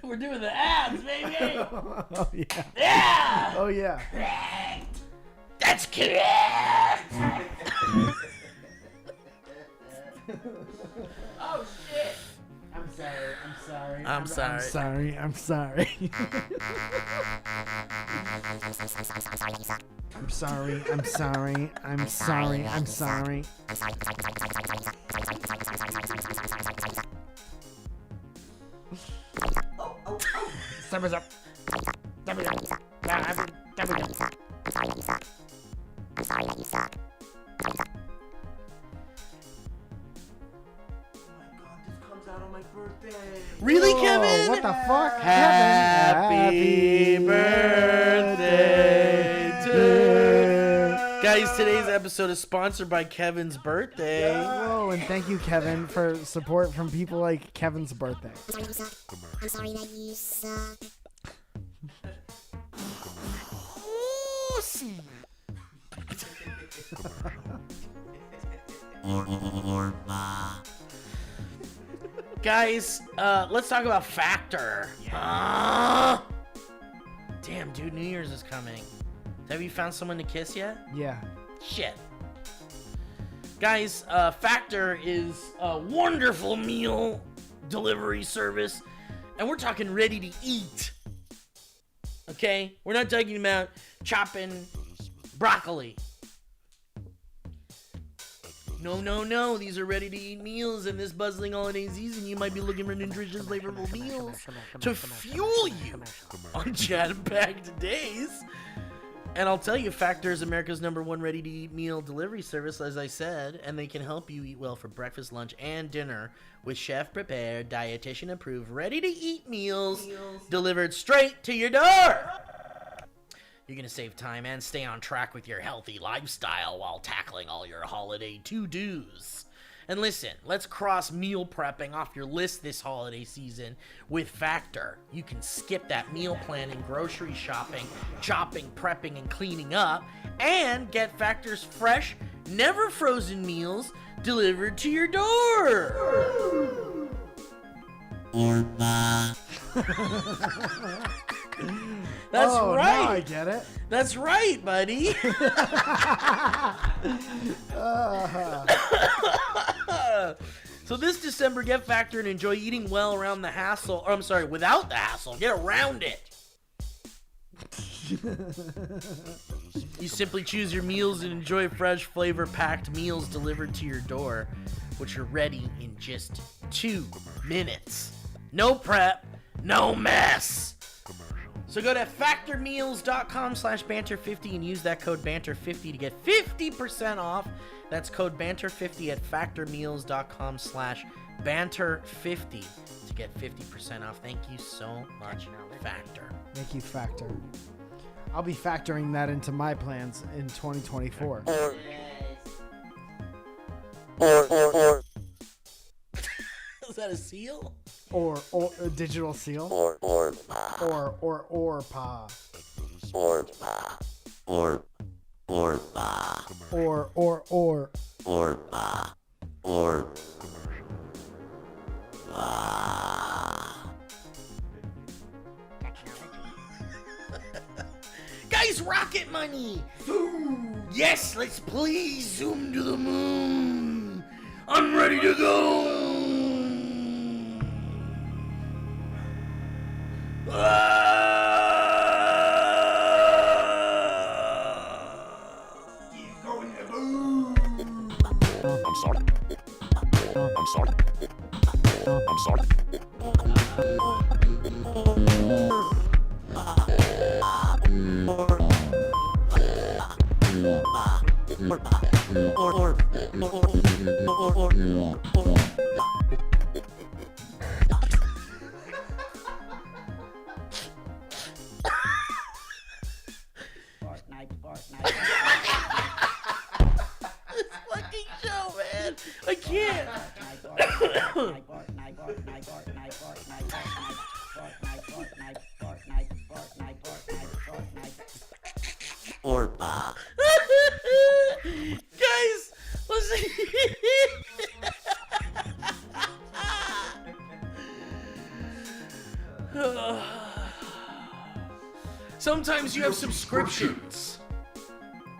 Speaker 2: We're doing the ads, baby.
Speaker 3: Oh yeah.
Speaker 2: Yeah,
Speaker 3: Oh yeah.
Speaker 2: that's correct.
Speaker 8: oh shit.
Speaker 3: I'm sorry.
Speaker 2: I'm sorry.
Speaker 3: I'm sorry. I'm sorry. I'm sorry. I'm sorry. I'm sorry. I'm sorry. Summer's up.
Speaker 2: Really,
Speaker 3: Whoa,
Speaker 2: Kevin?
Speaker 3: what the fuck?
Speaker 2: Happy
Speaker 3: Kevin.
Speaker 2: birthday to guys. Today's episode is sponsored by Kevin's birthday.
Speaker 3: Whoa, and thank you, Kevin, for support from people like Kevin's birthday.
Speaker 7: I'm sorry that you suck.
Speaker 2: Guys, let's talk about Factor. Damn, dude, New Year's is coming. Have you found someone to kiss yet?
Speaker 3: Yeah.
Speaker 2: Shit. Guys, Factor is a wonderful meal delivery service, and we're talking ready to eat. Okay? We're not talking about chopping broccoli. No. These are ready-to-eat meals in this bustling holiday season. You might be looking for nutritious, flavorful meals to fuel you on jam-packed days. And I'll tell you, Factor is America's #1 ready-to-eat meal delivery service, as I said, and they can help you eat well for breakfast, lunch, and dinner with chef-prepared, dietitian-approved, ready-to-eat meals delivered straight to your door. You're going to save time and stay on track with your healthy lifestyle while tackling all your holiday to-dos. And listen, let's cross meal prepping off your list this holiday season with Factor. You can skip that meal planning, grocery shopping, chopping, prepping, and cleaning up, and get Factor's fresh, never frozen meals delivered to your door. That's
Speaker 3: oh,
Speaker 2: right.
Speaker 3: Now I get it.
Speaker 2: That's right, buddy. So this December, get Factor and enjoy eating well around the hassle. Or I'm sorry, without the hassle. Get around it. You simply choose your meals and enjoy fresh, flavor-packed meals delivered to your door, which are ready in just 2 minutes. No prep, no mess. So go to factormeals.com/banter50 and use that code banter50 to get 50% off. That's code banter50 at factormeals.com/banter50 to get 50% off. Thank you so much, Factor.
Speaker 3: Thank you, Factor. I'll be factoring that into my plans in 2024.
Speaker 2: Is that a seal?
Speaker 3: Or a digital seal. Or pa. Or pa.
Speaker 2: Guys, rocket money! Yes, let's please zoom to the moon! I'm ready to go! He's going to boom!
Speaker 5: I'm sorry. I'm sorry. I'm sorry.
Speaker 2: This fucking show, man! I can't! Guys, listen. Sometimes you have subscriptions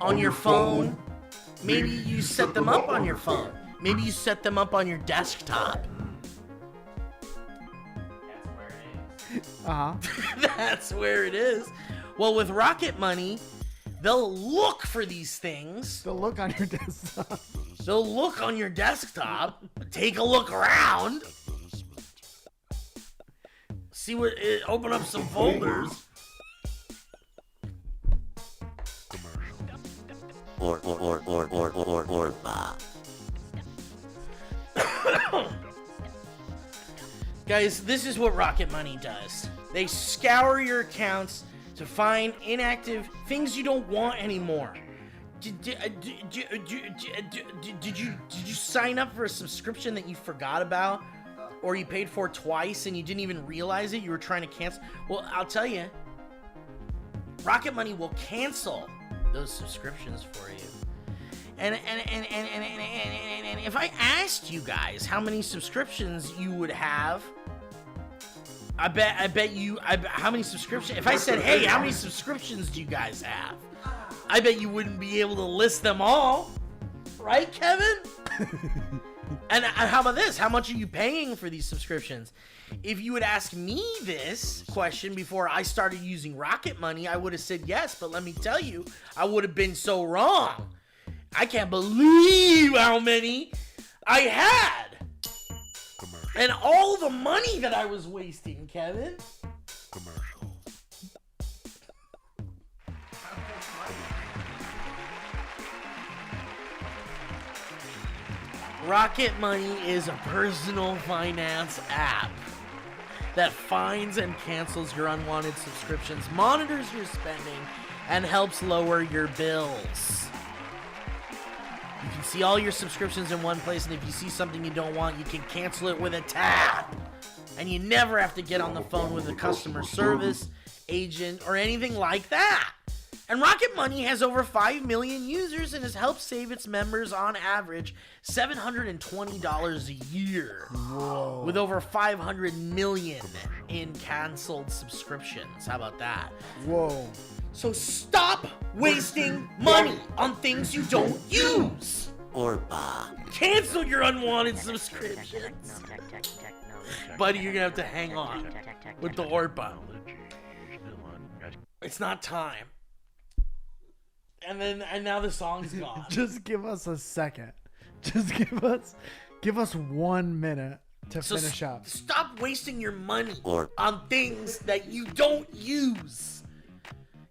Speaker 2: on your phone. Maybe you set them up on your phone. Maybe you set them up on your desktop.
Speaker 8: That's where it is.
Speaker 2: That's where it is. Well, with Rocket Money, they'll look for these things.
Speaker 3: The look on your desktop.
Speaker 2: They'll look on your desktop, take a look around, see what, open up some folders. Guys, this is what Rocket Money does. They scour your accounts to find inactive things you don't want anymore. Did you sign up for a subscription that you forgot about, or you paid for twice and you didn't even realize it? You were trying to cancel. Well, I'll tell you, Rocket Money will cancel those subscriptions for you. And if I asked you guys how many subscriptions you would have, I bet you how many subscriptions. If I said, hey, how many subscriptions do you guys have? I bet you wouldn't be able to list them all, right, Kevin? And how about this? How much are you paying for these subscriptions? If you would ask me this question before I started using Rocket Money, I would have said yes. But let me tell you, I would have been so wrong. I can't believe how many I had. And all the money that I was wasting, Kevin. Rocket Money is a personal finance app that finds and cancels your unwanted subscriptions, monitors your spending, and helps lower your bills. You can see all your subscriptions in one place, and if you see something you don't want, you can cancel it with a tap. And you never have to get on the phone with a customer service agent or anything like that. And Rocket Money has over 5 million users and has helped save its members on average $720 a year.
Speaker 3: Whoa.
Speaker 2: With over 500 million in canceled subscriptions. How about that?
Speaker 3: Whoa.
Speaker 2: So stop wasting money on things you don't use. Cancel your unwanted subscriptions. Buddy, you're gonna have to hang on with the Orpa. It's not time. And now the song's gone.
Speaker 3: Just give us a second. Just give us 1 minute to finish up.
Speaker 2: Stop wasting your money on things that you don't use.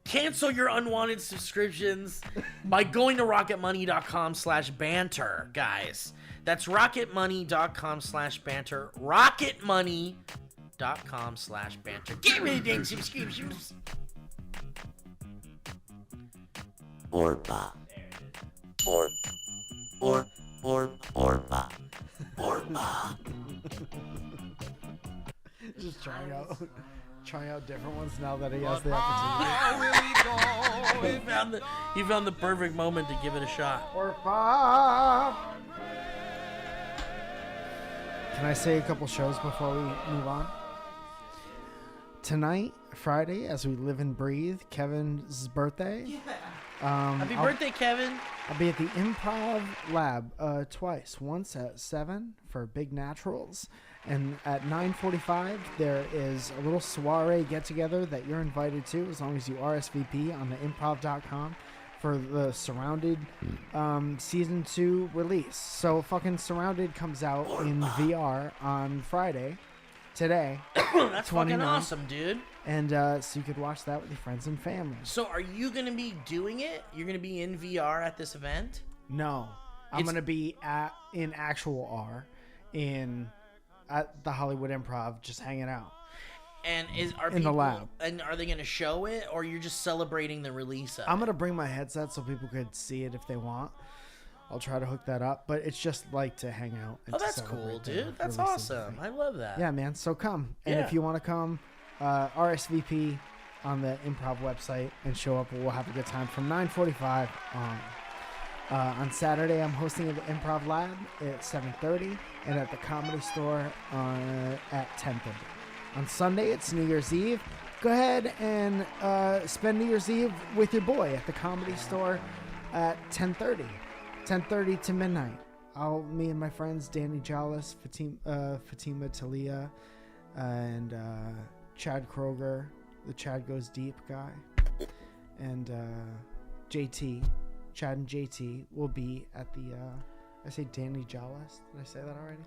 Speaker 2: Cancel your unwanted subscriptions by going to rocketmoney.com/banter, guys. That's rocketmoney.com/banter. Rocketmoney.com/banter. Get rid of dang subscriptions.
Speaker 9: Orba. Orba.
Speaker 3: Just trying out different ones now that he has the opportunity.
Speaker 2: He found the perfect moment to give it a shot.
Speaker 3: Orpa. Can I say a couple shows before we move on? Tonight, Friday, as we live and breathe, Kevin's birthday.
Speaker 2: Happy birthday, Kevin.
Speaker 3: I'll be at the Improv Lab twice. Once at 7 for Big Naturals. And at 9:45, there is a little soiree get-together that you're invited to as long as you RSVP on the improv.com for the Surrounded Season 2 release. So fucking Surrounded comes out in VR on Friday. Today.
Speaker 2: That's
Speaker 3: 29.
Speaker 2: fucking awesome, dude.
Speaker 3: And so you could watch that with your friends and family.
Speaker 2: So are you going to be doing it? You're going to be in VR at this event?
Speaker 3: No. I'm going to be in actual R at the Hollywood Improv just hanging out.
Speaker 2: And
Speaker 3: in the lab.
Speaker 2: And are they going to show it, or you're just celebrating the release of it?
Speaker 3: I'm going to bring my headset so people could see it if they want. I'll try to hook that up, but it's just like to hang out. And
Speaker 2: that's cool, dude. That's awesome. I love that.
Speaker 3: Yeah, man. So come. And if you want to come, RSVP on the Improv website and show up. We'll have a good time from 9:45 on. On Saturday, I'm hosting at the Improv Lab at 7:30 and at the Comedy Store at 10:30. On Sunday, it's New Year's Eve. Go ahead and spend New Year's Eve with your boy at the Comedy Store at 10:30. 10:30 to midnight. Me and my friends Danny Jollis, Fatima Talia, and Chad Kroger, the Chad Goes Deep guy, and JT, Chad and JT will be at the. I say Danny Jollis. Did I say that already?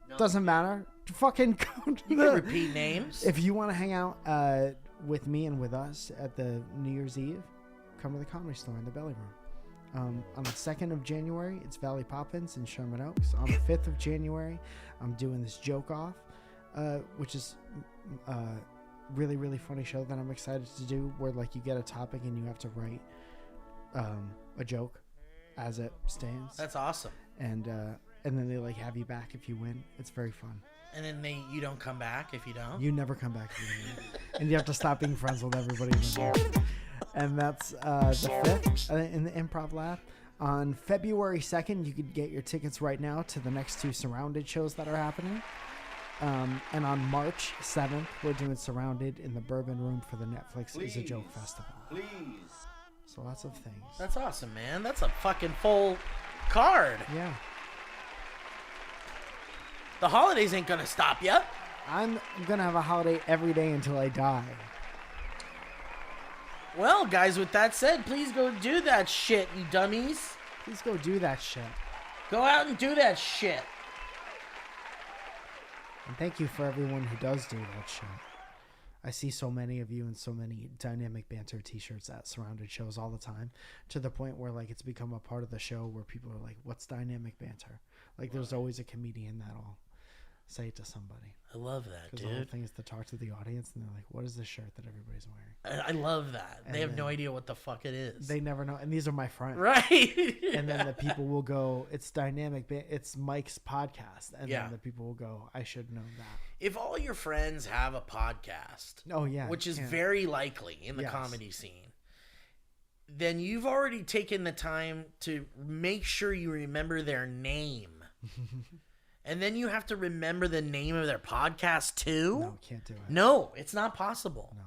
Speaker 3: No. Doesn't matter. Fucking go to
Speaker 2: you can repeat names.
Speaker 3: If you want to hang out with me and with us at the New Year's Eve, come to the Comedy Store in the Belly Room. On the 2nd of January, it's Valley Poppins in Sherman Oaks. On the 5th of January, I'm doing this Joke Off, which is really, really funny show that I'm excited to do, where like you get a topic and you have to write a joke as it stands.
Speaker 2: That's awesome.
Speaker 3: And then they like have you back if you win. It's very fun.
Speaker 2: And then you don't come back if you don't?
Speaker 3: You never come back if you win. And you have to stop being friends with everybody in the room. And that's the 5th in the Improv Lab. On February 2nd, you could get your tickets right now to the next 2 Surrounded shows that are happening. And on March 7th, we're doing Surrounded in the Bourbon Room for the Netflix Is a Joke Festival.
Speaker 9: Please.
Speaker 3: So lots of things.
Speaker 2: That's awesome, man. That's a fucking full card.
Speaker 3: Yeah.
Speaker 2: The holidays ain't gonna stop you.
Speaker 3: I'm gonna have a holiday every day until I die.
Speaker 2: Well, guys, with that said, please go do that shit, you dummies.
Speaker 3: Please go do that shit.
Speaker 2: Go out and do that shit.
Speaker 3: And thank you for everyone who does do that shit. I see so many of you in so many Dynamic Banter t-shirts at Surrounded shows all the time, to the point where like it's become a part of the show where people are like, what's Dynamic Banter? Like there's always a comedian that'll say it to somebody.
Speaker 2: I love that, dude.
Speaker 3: The whole thing is to talk to the audience, and they're like, what is this shirt that everybody's wearing?
Speaker 2: I love that. They have no idea what the fuck it is.
Speaker 3: They never know. And these are my friends.
Speaker 2: Right.
Speaker 3: And then the people will go, it's Dynamic, it's Mike's podcast. And then the people will go, I should know that.
Speaker 2: If all your friends have a podcast,
Speaker 3: oh yeah,
Speaker 2: which is very likely in the comedy scene, then you've already taken the time to make sure you remember their name. And then you have to remember the name of their podcast too?
Speaker 3: No, can't do it.
Speaker 2: No, it's not possible.
Speaker 3: No.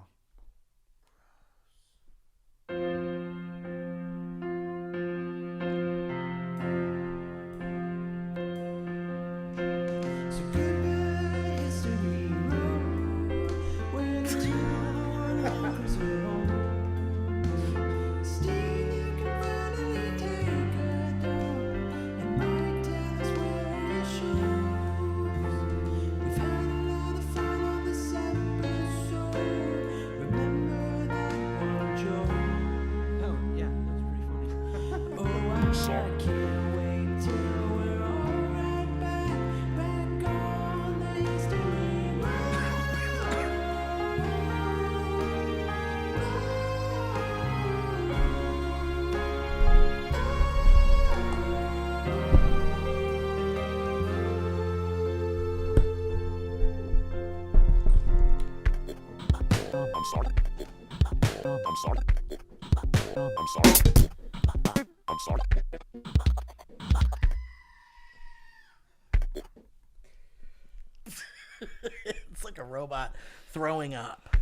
Speaker 2: It's like a robot throwing up.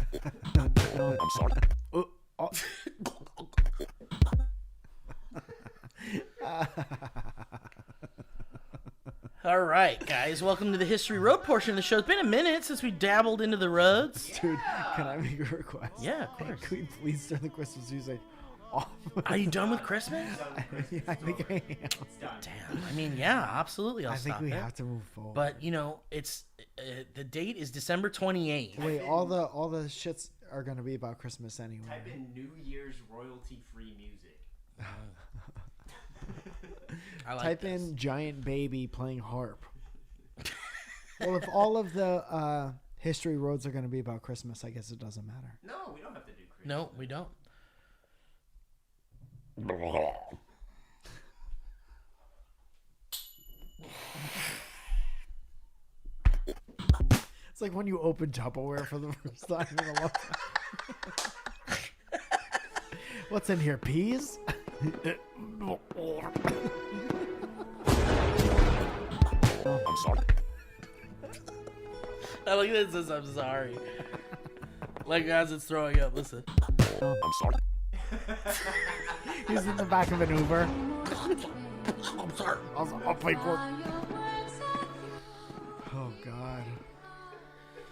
Speaker 2: All right, guys, welcome to the History Road portion of the show. It's been a minute since we dabbled into the roads.
Speaker 3: Dude, can I make a request?
Speaker 2: Yeah, of course.
Speaker 3: Can we please turn the Christmas music off?
Speaker 2: Are you done with Christmas?
Speaker 3: Yeah, I think I am.
Speaker 2: Damn. I mean, yeah, absolutely.
Speaker 3: I think
Speaker 2: stop
Speaker 3: we
Speaker 2: it.
Speaker 3: have to move forward.
Speaker 2: But you know, it's the date is December 28th.
Speaker 3: Wait, all the shits are gonna be about Christmas anyway.
Speaker 8: Type in New Year's royalty-free music.
Speaker 2: I like
Speaker 3: Type
Speaker 2: this.
Speaker 3: in giant baby playing harp. Well, if all of the history roads are gonna be about Christmas, I guess it doesn't matter.
Speaker 8: No, we don't have to do Christmas.
Speaker 2: No, we don't.
Speaker 3: It's like when you open Tupperware for the first time in a long time. What's in here? Peas?
Speaker 5: I'm sorry.
Speaker 2: I like that it says I'm sorry. Like as it's throwing up. Listen.
Speaker 5: I'm sorry.
Speaker 3: He's in the back of an Uber.
Speaker 2: I'm sorry.
Speaker 3: I'll pay for it. Oh God.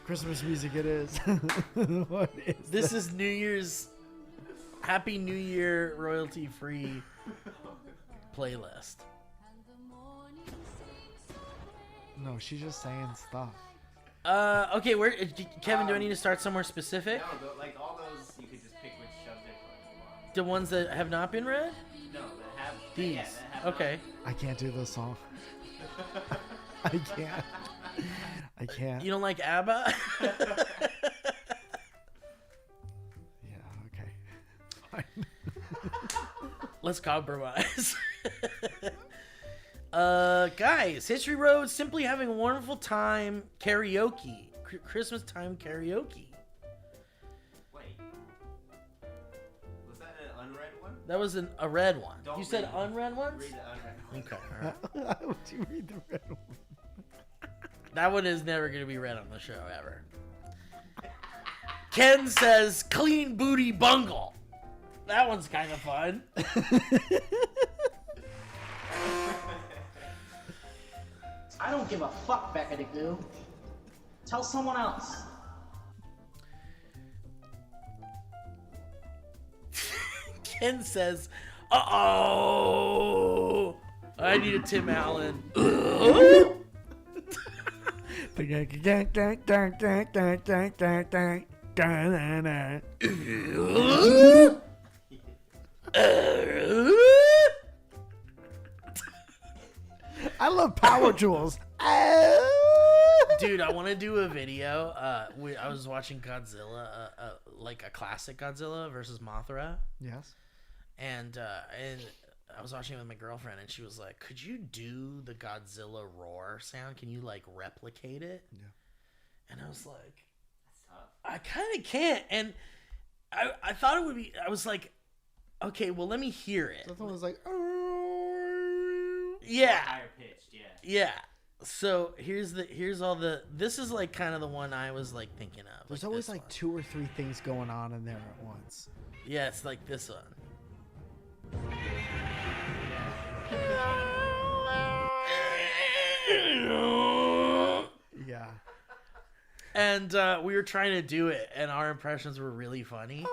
Speaker 3: Christmas music it is. What is
Speaker 2: This is New Year's. Happy New Year royalty free playlist.
Speaker 3: No, she's just saying stuff.
Speaker 2: Okay, where Kevin? Do I need to start somewhere specific?
Speaker 8: No, like all those, you could just pick which subject line you want.
Speaker 2: The ones that have not been read?
Speaker 8: No, that have
Speaker 2: These.
Speaker 8: Yeah, that have
Speaker 2: Okay.
Speaker 3: I can't do this song. I can't. I can't.
Speaker 2: You don't like ABBA?
Speaker 3: Yeah, okay. Fine.
Speaker 2: Let's compromise. Guys, History Road, simply having a wonderful time karaoke. Christmas time karaoke.
Speaker 8: Wait. Was that an unread one?
Speaker 2: That was a red one.
Speaker 8: Don't
Speaker 2: You said
Speaker 8: read it.
Speaker 2: unread ones?
Speaker 8: Read the unread one.
Speaker 2: Okay, all right.
Speaker 3: How would you read the red one?
Speaker 2: That one is never going to be read on the show, ever. Ken says, clean booty bungle. That one's kind of fun.
Speaker 10: I don't give a fuck, Beckety-Goo. Tell someone else.
Speaker 2: Ken says, uh-oh. I need a Tim Allen.
Speaker 3: I love power tools.
Speaker 2: Dude, I want to do a video. I was watching Godzilla, like a classic Godzilla versus Mothra.
Speaker 3: Yes.
Speaker 2: And I was watching it with my girlfriend, and she was like, "Could you do the Godzilla roar sound? Can you like replicate it?"
Speaker 3: Yeah.
Speaker 2: And I was like,
Speaker 8: That's tough.
Speaker 2: "I kind of can't." And I thought it would be. I was like, Okay, well, let me hear it.
Speaker 3: That one was like, oh.
Speaker 2: Yeah.
Speaker 8: Higher pitched, yeah.
Speaker 2: Yeah. So here's all the. This is like kind of the one I was like thinking of.
Speaker 3: There's
Speaker 2: like
Speaker 3: always
Speaker 2: this
Speaker 3: like
Speaker 2: one.
Speaker 3: 2 or 3 things going on in there at once.
Speaker 2: Yeah, it's like this one.
Speaker 3: Yeah.
Speaker 2: And we were trying to do it, and our impressions were really funny.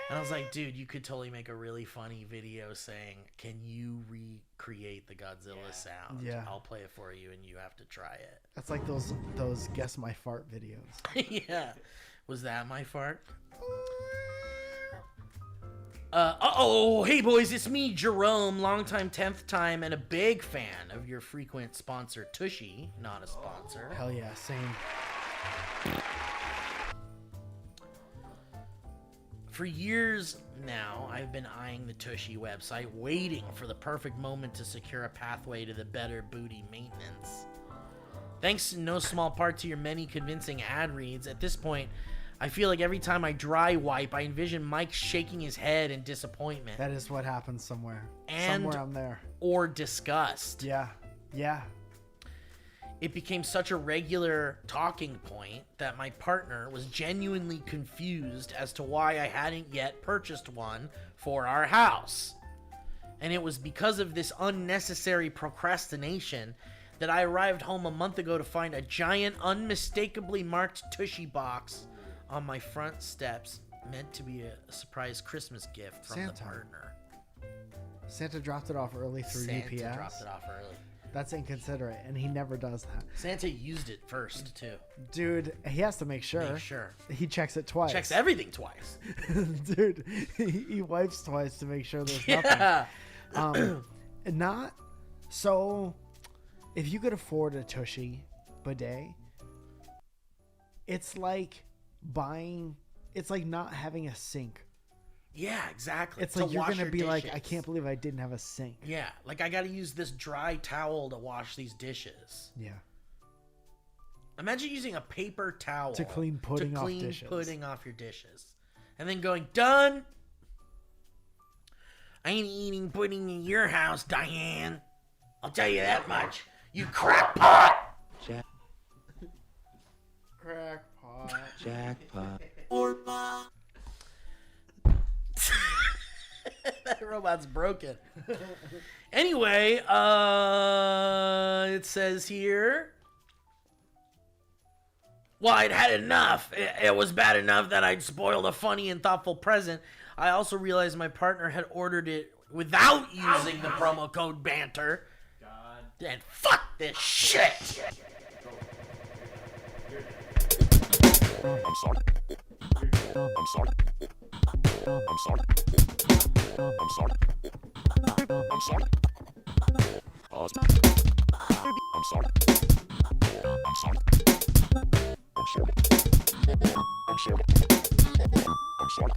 Speaker 2: And I was like, dude, you could totally make a really funny video saying, can you recreate the Godzilla sound?
Speaker 3: Yeah.
Speaker 2: I'll play it for you, and you have to try it.
Speaker 3: That's like those guess my fart videos.
Speaker 2: Yeah. Was that my fart? Uh-oh, hey boys, it's me, Jerome, longtime 10th time, and a big fan of your frequent sponsor, Tushy, not a sponsor.
Speaker 3: Hell yeah, same.
Speaker 2: For years now, I've been eyeing the Tushy website, waiting for the perfect moment to secure a pathway to the better booty maintenance. Thanks in no small part to your many convincing ad reads, at this point, I feel like every time I dry wipe, I envision Mike shaking his head in disappointment.
Speaker 3: That is what happens somewhere.
Speaker 2: And
Speaker 3: somewhere I'm there.
Speaker 2: Or disgust.
Speaker 3: Yeah. Yeah.
Speaker 2: It became such a regular talking point that my partner was genuinely confused as to why I hadn't yet purchased one for our house. And it was because of this unnecessary procrastination that I arrived home a month ago to find a giant, unmistakably marked Tushy box on my front steps, meant to be a surprise Christmas gift from
Speaker 3: Santa.
Speaker 2: the partner.
Speaker 3: Santa dropped it off early through
Speaker 2: Santa
Speaker 3: UPS.
Speaker 2: dropped it off early.
Speaker 3: That's inconsiderate, and he never does that.
Speaker 2: Santa used it first, too.
Speaker 3: Dude, he has to make sure.
Speaker 2: Make sure.
Speaker 3: He checks it twice.
Speaker 2: Checks everything twice.
Speaker 3: Dude, he wipes twice to make sure there's
Speaker 2: Yeah.
Speaker 3: nothing. Not so. If you could afford a Tushy bidet, it's like buying. It's like not having a sink.
Speaker 2: Yeah, exactly.
Speaker 3: It's
Speaker 2: To
Speaker 3: like you're
Speaker 2: wash
Speaker 3: gonna
Speaker 2: your
Speaker 3: be like,
Speaker 2: dishes.
Speaker 3: I can't believe I didn't have a sink.
Speaker 2: Yeah, like I gotta use this dry towel to wash these dishes.
Speaker 3: Yeah.
Speaker 2: Imagine using a paper towel
Speaker 3: To clean pudding off
Speaker 2: clean
Speaker 3: dishes.
Speaker 2: pudding off your dishes, and then going done. I ain't eating pudding in your house, Diane. I'll tell you that much. You crackpot.
Speaker 3: Crackpot.
Speaker 9: Jackpot.
Speaker 2: That robot's broken. Anyway, it says here. Well, I'd had enough. It was bad enough that I'd spoiled a funny and thoughtful present. I also realized my partner had ordered it without using the promo code Banter.
Speaker 8: God.
Speaker 2: And fuck this shit.
Speaker 5: I'm sorry. I'm sorry. I'm sorry. I'm sorry. I'm sorry. Pause. I'm sorry. I'm sorry. I'm sorry. I'm sorry. I'm sorry.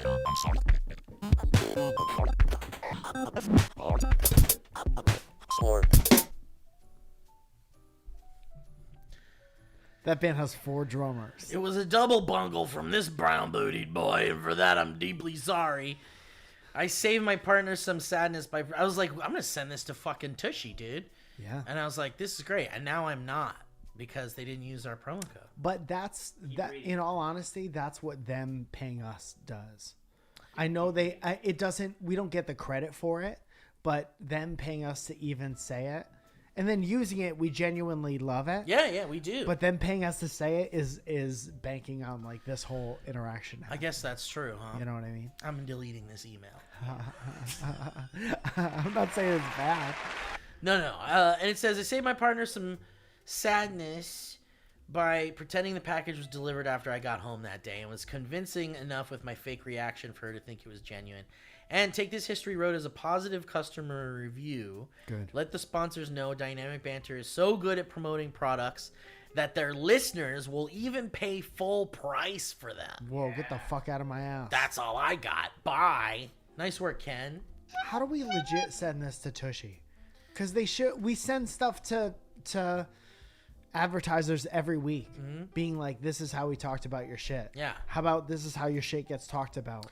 Speaker 5: I'm sorry.
Speaker 9: Or
Speaker 3: That band has 4 drummers.
Speaker 2: It was a double bungle from this brown-bootied boy, and for that I'm deeply sorry. I saved my partner some sadness by... I was like, I'm gonna send this to fucking Tushy, dude.
Speaker 3: Yeah.
Speaker 2: And I was like, this is great. And now I'm not, because they didn't use our promo code.
Speaker 3: But that's that. In all honesty, that's what them paying us does. I know it doesn't. We don't get the credit for it, but them paying us to even say it, and then using it, we genuinely love it.
Speaker 2: Yeah, we do.
Speaker 3: But them paying us to say it is banking on like this whole interaction.
Speaker 2: I guess that's true, huh?
Speaker 3: You know what I mean?
Speaker 2: I'm deleting this email.
Speaker 3: I'm not saying it's bad.
Speaker 2: No. And it says, I saved my partner some sadness by pretending the package was delivered after I got home that day and was convincing enough with my fake reaction for her to think it was genuine. And take this history road as a positive customer review.
Speaker 3: Good.
Speaker 2: Let the sponsors know Dynamic Banter is so good at promoting products that their listeners will even pay full price for them.
Speaker 3: Whoa, get the fuck out of my ass.
Speaker 2: That's all I got. Bye. Nice work, Ken.
Speaker 3: How do we legit send this to Tushy? Because we send stuff to advertisers every week, being like, this is how we talked about your shit.
Speaker 2: Yeah.
Speaker 3: How about this is how your shit gets talked about?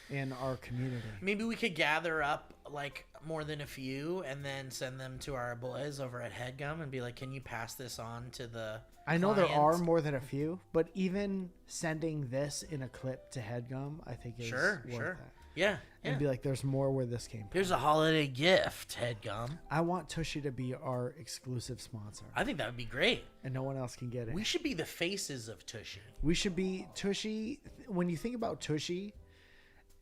Speaker 3: in our community.
Speaker 2: Maybe we could gather up like more than a few and then send them to our boys over at HeadGum and be like, can you pass this on to the
Speaker 3: I know there are
Speaker 2: clients?"
Speaker 3: more than a few, but even sending this in a clip to HeadGum, I think is worth it.
Speaker 2: Yeah.
Speaker 3: And be like, there's more where this came from.
Speaker 2: Here's a holiday gift, HeadGum.
Speaker 3: I want Tushy to be our exclusive sponsor.
Speaker 2: I think that would be great.
Speaker 3: And no one else can get it.
Speaker 2: We should be the faces of Tushy.
Speaker 3: We should be Tushy. When you think about Tushy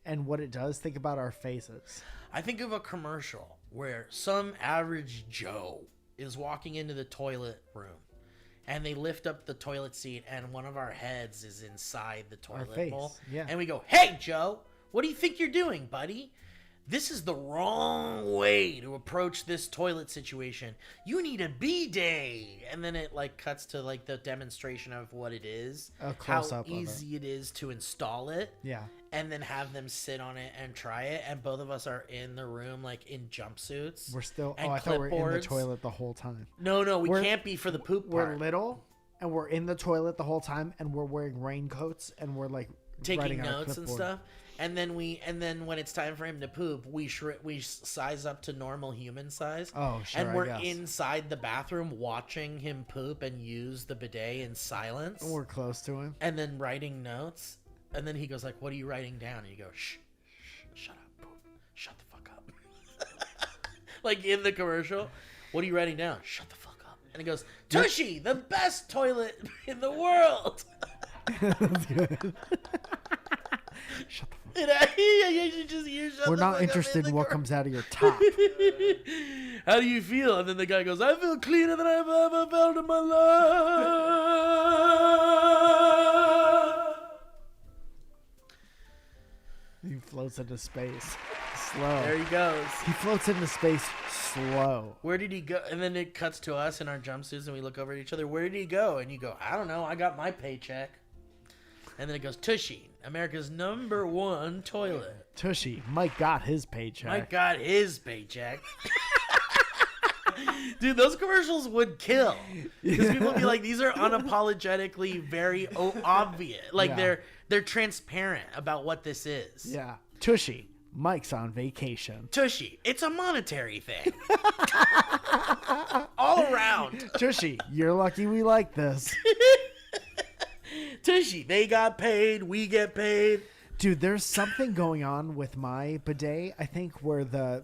Speaker 3: and what it does, think about our faces.
Speaker 2: I think of a commercial where some average Joe is walking into the toilet room and they lift up the toilet seat and one of our heads is inside the toilet
Speaker 3: face,
Speaker 2: bowl.
Speaker 3: yeah.
Speaker 2: And we go, "Hey, Joe, what do you think you're doing, buddy? This is the wrong way to approach this toilet situation. You need a bidet." And then it like cuts to like the demonstration of what it is,
Speaker 3: A
Speaker 2: how
Speaker 3: close-up of
Speaker 2: easy it is to install it.
Speaker 3: Yeah.
Speaker 2: And then have them sit on it and try it. And both of us are in the room, like in jumpsuits.
Speaker 3: We're still.
Speaker 2: and
Speaker 3: I thought we were in the
Speaker 2: clipboards.
Speaker 3: toilet the whole time.
Speaker 2: No, we
Speaker 3: We're-
Speaker 2: can't be for the poop
Speaker 3: We're
Speaker 2: part.
Speaker 3: little and we're in the toilet the whole time, and we're wearing raincoats and we're like
Speaker 2: Taking
Speaker 3: writing on a
Speaker 2: notes and
Speaker 3: clipboard.
Speaker 2: stuff. And then when it's time for him to poop, we size up to normal human size.
Speaker 3: Oh, sure,
Speaker 2: And
Speaker 3: I
Speaker 2: we're
Speaker 3: guess.
Speaker 2: inside the bathroom watching him poop and use the bidet in silence.
Speaker 3: And we're close to him.
Speaker 2: And then writing notes. And then he goes like, "What are you writing down?" And you go, "Shh, shut up, poop. Shut the fuck up." Like in the commercial, "What are you writing down?" "Shut the fuck up." And he goes, "Tushy, the best toilet in the world."
Speaker 3: That's good. Shut the fuck up.
Speaker 2: You should just hear, "Shut
Speaker 3: We're
Speaker 2: the
Speaker 3: not
Speaker 2: fuck up"
Speaker 3: interested in what
Speaker 2: commercial.
Speaker 3: comes out of your top.
Speaker 2: How do you feel? And then the guy goes, "I feel cleaner than I've ever felt in my life."
Speaker 3: He floats into space. Slow.
Speaker 2: There he goes.
Speaker 3: He floats into space slow.
Speaker 2: Where did he go? And then it cuts to us in our jumpsuits and we look over at each other. "Where did he go?" And you go, "I don't know. I got my paycheck." And then it goes, "Tushy, America's #1 toilet."
Speaker 3: Tushy. Mike got his paycheck.
Speaker 2: Mike got his paycheck. Dude, those commercials would kill. Because people would be like, these are unapologetically very obvious. Like
Speaker 3: Yeah.
Speaker 2: they're transparent about what this is.
Speaker 3: Yeah. Tushy. Mike's on vacation.
Speaker 2: Tushy, it's a monetary thing. All around.
Speaker 3: Tushy, you're lucky we like this.
Speaker 2: Tushy, they got paid, we get paid.
Speaker 3: Dude, there's something going on with my bidet, I think, where the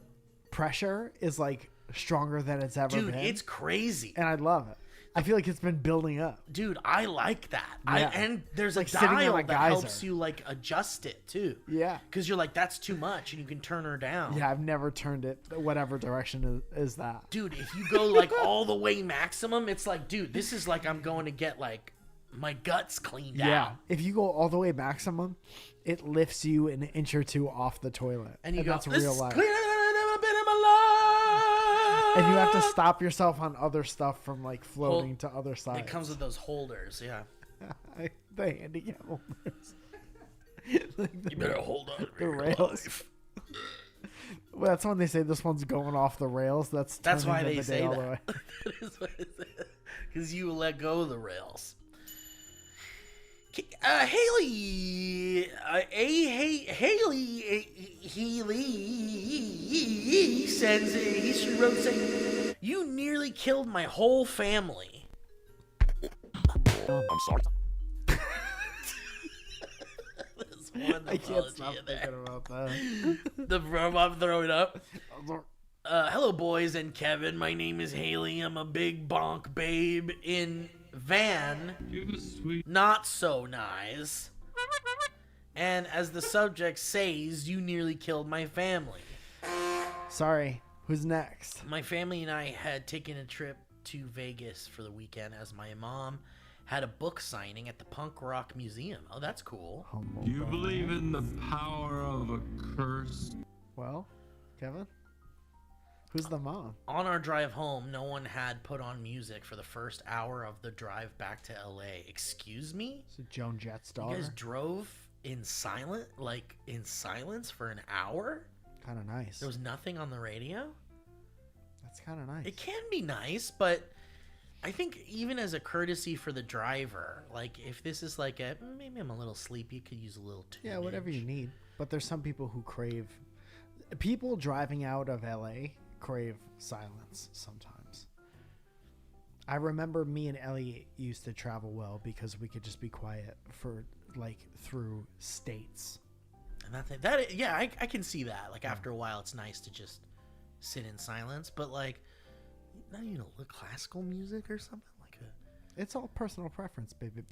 Speaker 3: pressure is like stronger than it's ever
Speaker 2: Dude,
Speaker 3: been.
Speaker 2: it's crazy.
Speaker 3: And I love it. I feel like it's been building up.
Speaker 2: Dude, I like that.
Speaker 3: Yeah.
Speaker 2: And there's
Speaker 3: Like
Speaker 2: a
Speaker 3: sitting on
Speaker 2: dial
Speaker 3: a
Speaker 2: that
Speaker 3: geyser.
Speaker 2: helps you like adjust it too.
Speaker 3: Yeah.
Speaker 2: Because you're like, that's too much, and you can turn her down.
Speaker 3: Yeah, I've never turned it whatever direction is that.
Speaker 2: Dude, if you go like all the way maximum, it's like, dude, this is like I'm going to get like my guts cleaned out.
Speaker 3: If you go all the way maximum, it lifts you an inch or two off the toilet.
Speaker 2: And you go,
Speaker 3: that's
Speaker 2: "This
Speaker 3: real
Speaker 2: is
Speaker 3: life.
Speaker 2: cleaner than I've ever been in my life."
Speaker 3: And you have to stop yourself on other stuff from like floating to other sides.
Speaker 2: It comes with those holders, yeah.
Speaker 3: The handicap holders. Like
Speaker 2: You better hold on to
Speaker 3: the
Speaker 2: your
Speaker 3: rails.
Speaker 2: life.
Speaker 3: Well, that's when they say this one's going off the rails. That's
Speaker 2: why
Speaker 3: turning the
Speaker 2: they
Speaker 3: bidet
Speaker 2: say
Speaker 3: all the way.
Speaker 2: that. Because you let go of the rails. Haley sends she wrote saying, "You nearly killed my whole family."
Speaker 5: I'm sorry.
Speaker 2: There's one
Speaker 3: I can't
Speaker 2: apology
Speaker 3: stop
Speaker 2: in there.
Speaker 3: thinking about that.
Speaker 2: The I'm throwing up. Hello, boys and Kevin. My name is Haley. I'm a big bonk babe in van. Not so nice. And as the subject says, you nearly killed my family.
Speaker 3: Sorry. Who's next?
Speaker 2: My family and I had taken a trip to Vegas for the weekend as my mom had a book signing at the Punk Rock Museum. Oh, that's cool.
Speaker 3: Humble
Speaker 11: You believe in the power of a curse?
Speaker 3: Well, Kevin? Who's the mom?
Speaker 2: On our drive home, no one had put on music for the first hour of the drive back to LA. Excuse me?
Speaker 3: So Joan Jett's
Speaker 2: You
Speaker 3: daughter?
Speaker 2: guys drove in silence for an hour?
Speaker 3: Kind of nice.
Speaker 2: There was nothing on the radio?
Speaker 3: That's kind of nice.
Speaker 2: It can be nice, but I think even as a courtesy for the driver, like if this is like maybe I'm a little sleepy, could use a little tunage.
Speaker 3: Yeah, whatever you need. But there's some people who crave... People driving out of LA crave silence sometimes. I remember me and Ellie used to travel well because we could just be quiet for, like, through states.
Speaker 2: And I can see that. Like, after a while, it's nice to just sit in silence. But, like, not even classical music or something like a...
Speaker 3: It's all personal preference, baby.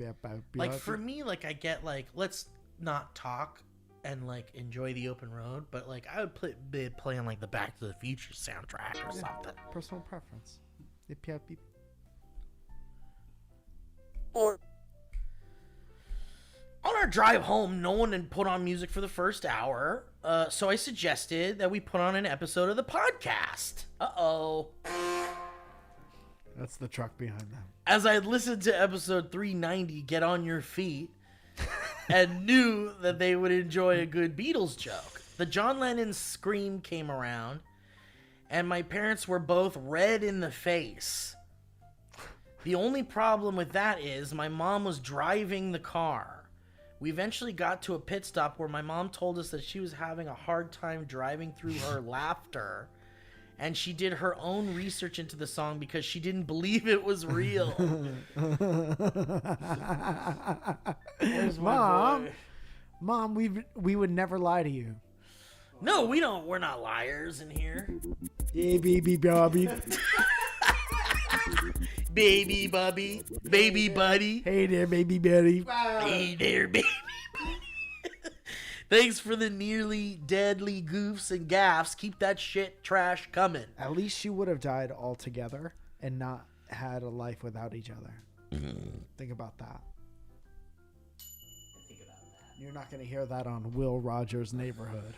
Speaker 2: Like, for me, like, I get, like, let's not talk and, like, enjoy the open road. But, like, I would be playing, like, the Back to the Future soundtrack or something.
Speaker 3: Personal preference. Beep.
Speaker 2: Or... On our drive home, no one had put on music for the first hour, so I suggested that we put on an episode of the podcast. Uh-oh.
Speaker 3: That's the truck behind them.
Speaker 2: As I had listened to episode 390, Get On Your Feet, and knew that they would enjoy a good Beatles joke. The John Lennon scream came around, and my parents were both red in the face. The only problem with that is my mom was driving the car. We eventually got to a pit stop where my mom told us that she was having a hard time driving through her laughter, and she did her own research into the song because she didn't believe it was real.
Speaker 3: Mom, we would never lie to you.
Speaker 2: No, we don't. We're not liars in here.
Speaker 3: Yeah, baby Bobby.
Speaker 2: Baby Bubby, baby buddy.
Speaker 3: Hey there, baby buddy.
Speaker 2: Hey there, baby. Thanks for the nearly deadly goofs and gaffs. Keep that shit trash coming.
Speaker 3: At least you would have died altogether and not had a life without each other. Think about that. You're not going to hear that on Will Rogers' Neighborhood.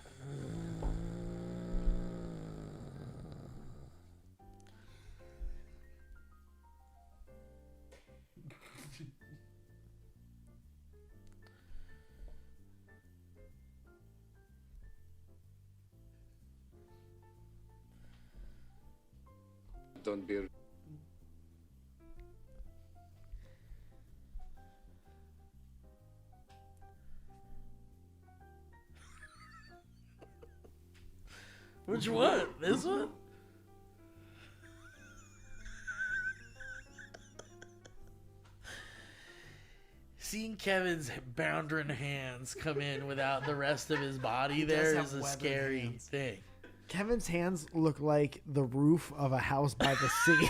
Speaker 12: Don't be...
Speaker 2: Which one? This one? Seeing Kevin's boundary hands come in without the rest of his body there is a scary thing.
Speaker 3: Kevin's hands look like the roof of a house by the sea.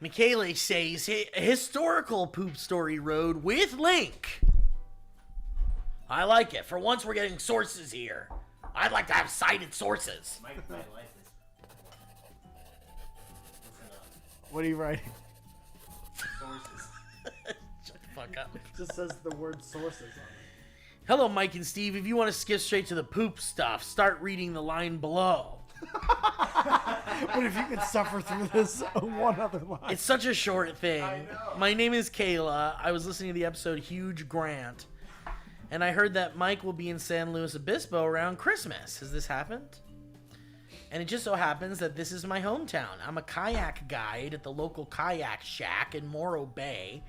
Speaker 2: Michele says, historical poop story road with link. I like it. For once, we're getting sources here. I'd like to have cited sources.
Speaker 8: Mike might like this.
Speaker 3: What are you writing?
Speaker 8: Sources.
Speaker 2: Shut the fuck up.
Speaker 3: It just says the word sources on it.
Speaker 2: Hello, Mike and Steve. If you want to skip straight to the poop stuff, start reading the line below.
Speaker 3: But if you could suffer through this one other line.
Speaker 2: It's such a short thing.
Speaker 8: I know.
Speaker 2: My name is Kayla. I was listening to the episode Huge Grant, and I heard that Mike will be in San Luis Obispo around Christmas. Has this happened? And it just so happens that this is my hometown. I'm a kayak guide at the local kayak shack in Morro Bay,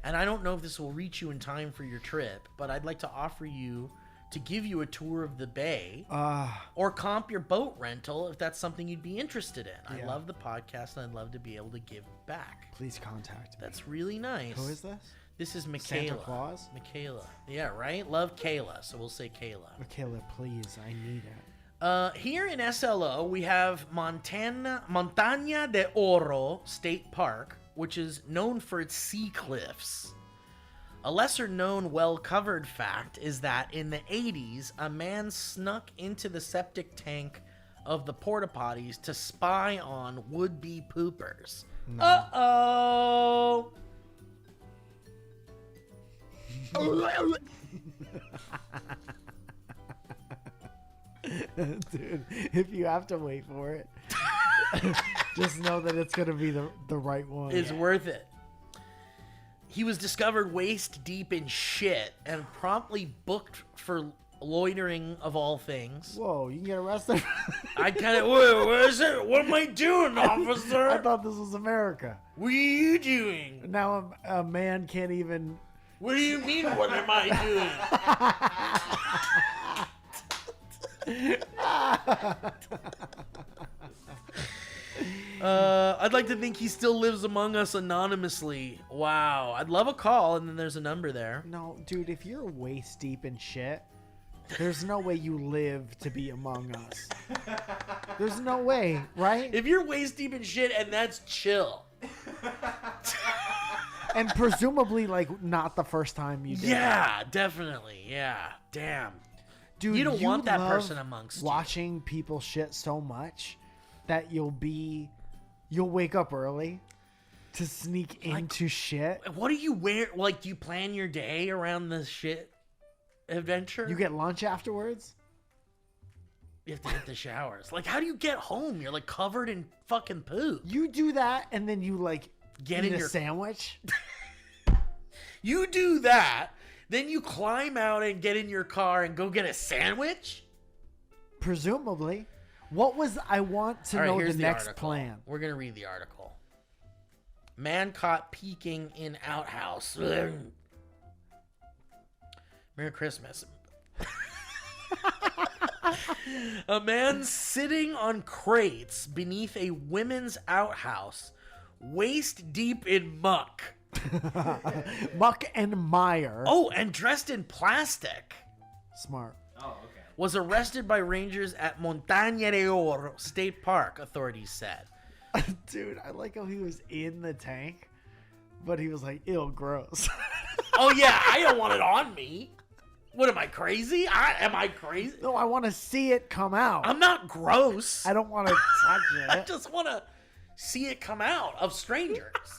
Speaker 2: and I don't know if this will reach you in time for your trip, but I'd like to offer you to give you a tour of the bay or comp your boat rental if that's something you'd be interested in.
Speaker 3: Yeah.
Speaker 2: I love the podcast, and I'd love to be able to give back.
Speaker 3: Please contact me.
Speaker 2: That's really nice.
Speaker 3: Who is this?
Speaker 2: This is Michaela.
Speaker 3: Santa Claus?
Speaker 2: Michaela. Yeah, right? Love Kayla, so we'll say Kayla.
Speaker 3: Michaela, please. I need it.
Speaker 2: Here in SLO, we have Montaña de Oro State Park, which is known for its sea cliffs. A lesser-known, well-covered fact is that in the 80s, a man snuck into the septic tank of the porta-potties to spy on would-be poopers. No. Uh-oh!
Speaker 3: Dude, if you have to wait for it, just know that it's going to be the right one.
Speaker 2: It's worth it. He was discovered waist deep in shit and promptly booked for loitering of all things.
Speaker 3: Whoa, you can get arrested?
Speaker 2: I kind of, where is it? What am I doing, officer?
Speaker 3: I thought this was America.
Speaker 2: What are you doing?
Speaker 3: Now a man can't even...
Speaker 2: What do you mean, what am I doing? I'd like to think he still lives among us anonymously. Wow. I'd love a call, and then there's a number there.
Speaker 3: No, dude, if you're waist deep in shit, there's no way you live to be among us. There's no way, right?
Speaker 2: If you're waist deep in shit, and that's chill.
Speaker 3: And presumably, like, not the first time you did
Speaker 2: Yeah, definitely. Yeah. Damn.
Speaker 3: Dude,
Speaker 2: you don't want that
Speaker 3: love
Speaker 2: person amongst you.
Speaker 3: watching people shit so much that you'll wake up early to sneak into shit.
Speaker 2: What do you wear? Like, do you plan your day around this shit adventure?
Speaker 3: You get lunch afterwards?
Speaker 2: You have to hit the showers. Like, how do you get home? You're, like, covered in fucking poop.
Speaker 3: You do that, and then you, like,
Speaker 2: Get
Speaker 3: eat
Speaker 2: in
Speaker 3: a
Speaker 2: your
Speaker 3: sandwich?
Speaker 2: You do that, then you climb out and get in your car and go get a sandwich?
Speaker 3: Presumably. What was... I want to
Speaker 2: All right,
Speaker 3: know
Speaker 2: here's
Speaker 3: the next
Speaker 2: article.
Speaker 3: plan.
Speaker 2: We're going to read the article. Man caught peeking in outhouse. Merry Christmas. A man sitting on crates beneath a women's outhouse, waist deep in muck.
Speaker 3: Muck and mire.
Speaker 2: Oh, and dressed in plastic.
Speaker 3: Smart.
Speaker 8: Oh, okay.
Speaker 2: Was arrested by rangers at Montaña de Oro State Park, authorities said.
Speaker 3: Dude, I like how he was in the tank, but he was like, ew, gross.
Speaker 2: Oh, yeah, I don't want it on me. What, am I crazy? Am I crazy?
Speaker 3: No, I want to see it come out.
Speaker 2: I'm not gross.
Speaker 3: I don't want to touch it.
Speaker 2: I just want to see it come out of strangers.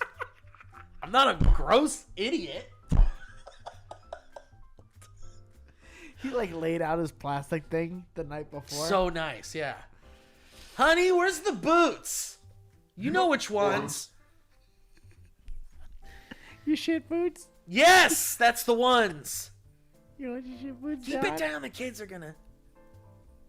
Speaker 2: I'm not a gross idiot.
Speaker 3: He like laid out his plastic thing the night before.
Speaker 2: So nice, yeah. Honey, where's the boots? You know which ones.
Speaker 3: Your shit boots?
Speaker 2: Yes, that's the ones.
Speaker 3: You want your shit boots?
Speaker 2: Keep it down. The kids are gonna.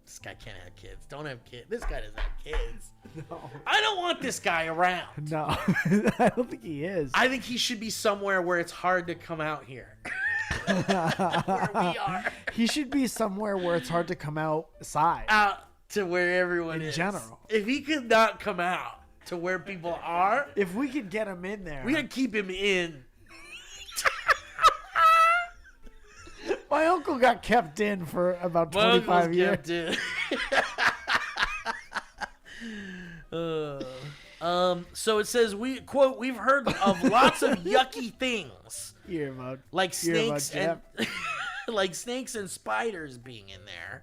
Speaker 2: This guy can't have kids. Don't have kids. This guy doesn't have kids.
Speaker 3: No.
Speaker 2: I don't want this guy around.
Speaker 3: No, I don't think he is.
Speaker 2: I think he should be somewhere where it's hard to come out here. Where we are.
Speaker 3: He should be somewhere where it's hard to come outside.
Speaker 2: Out to where everyone
Speaker 3: In
Speaker 2: is.
Speaker 3: general.
Speaker 2: If he could not come out to where people are,
Speaker 3: If we could get him in there.
Speaker 2: we gotta keep him in.
Speaker 3: My uncle got kept in for about
Speaker 2: My
Speaker 3: 25
Speaker 2: uncle's
Speaker 3: years.
Speaker 2: kept in. So it says, we quote, we've heard of lots of yucky things
Speaker 3: Hear about
Speaker 2: like
Speaker 3: hear about
Speaker 2: snakes and like snakes and spiders being in there,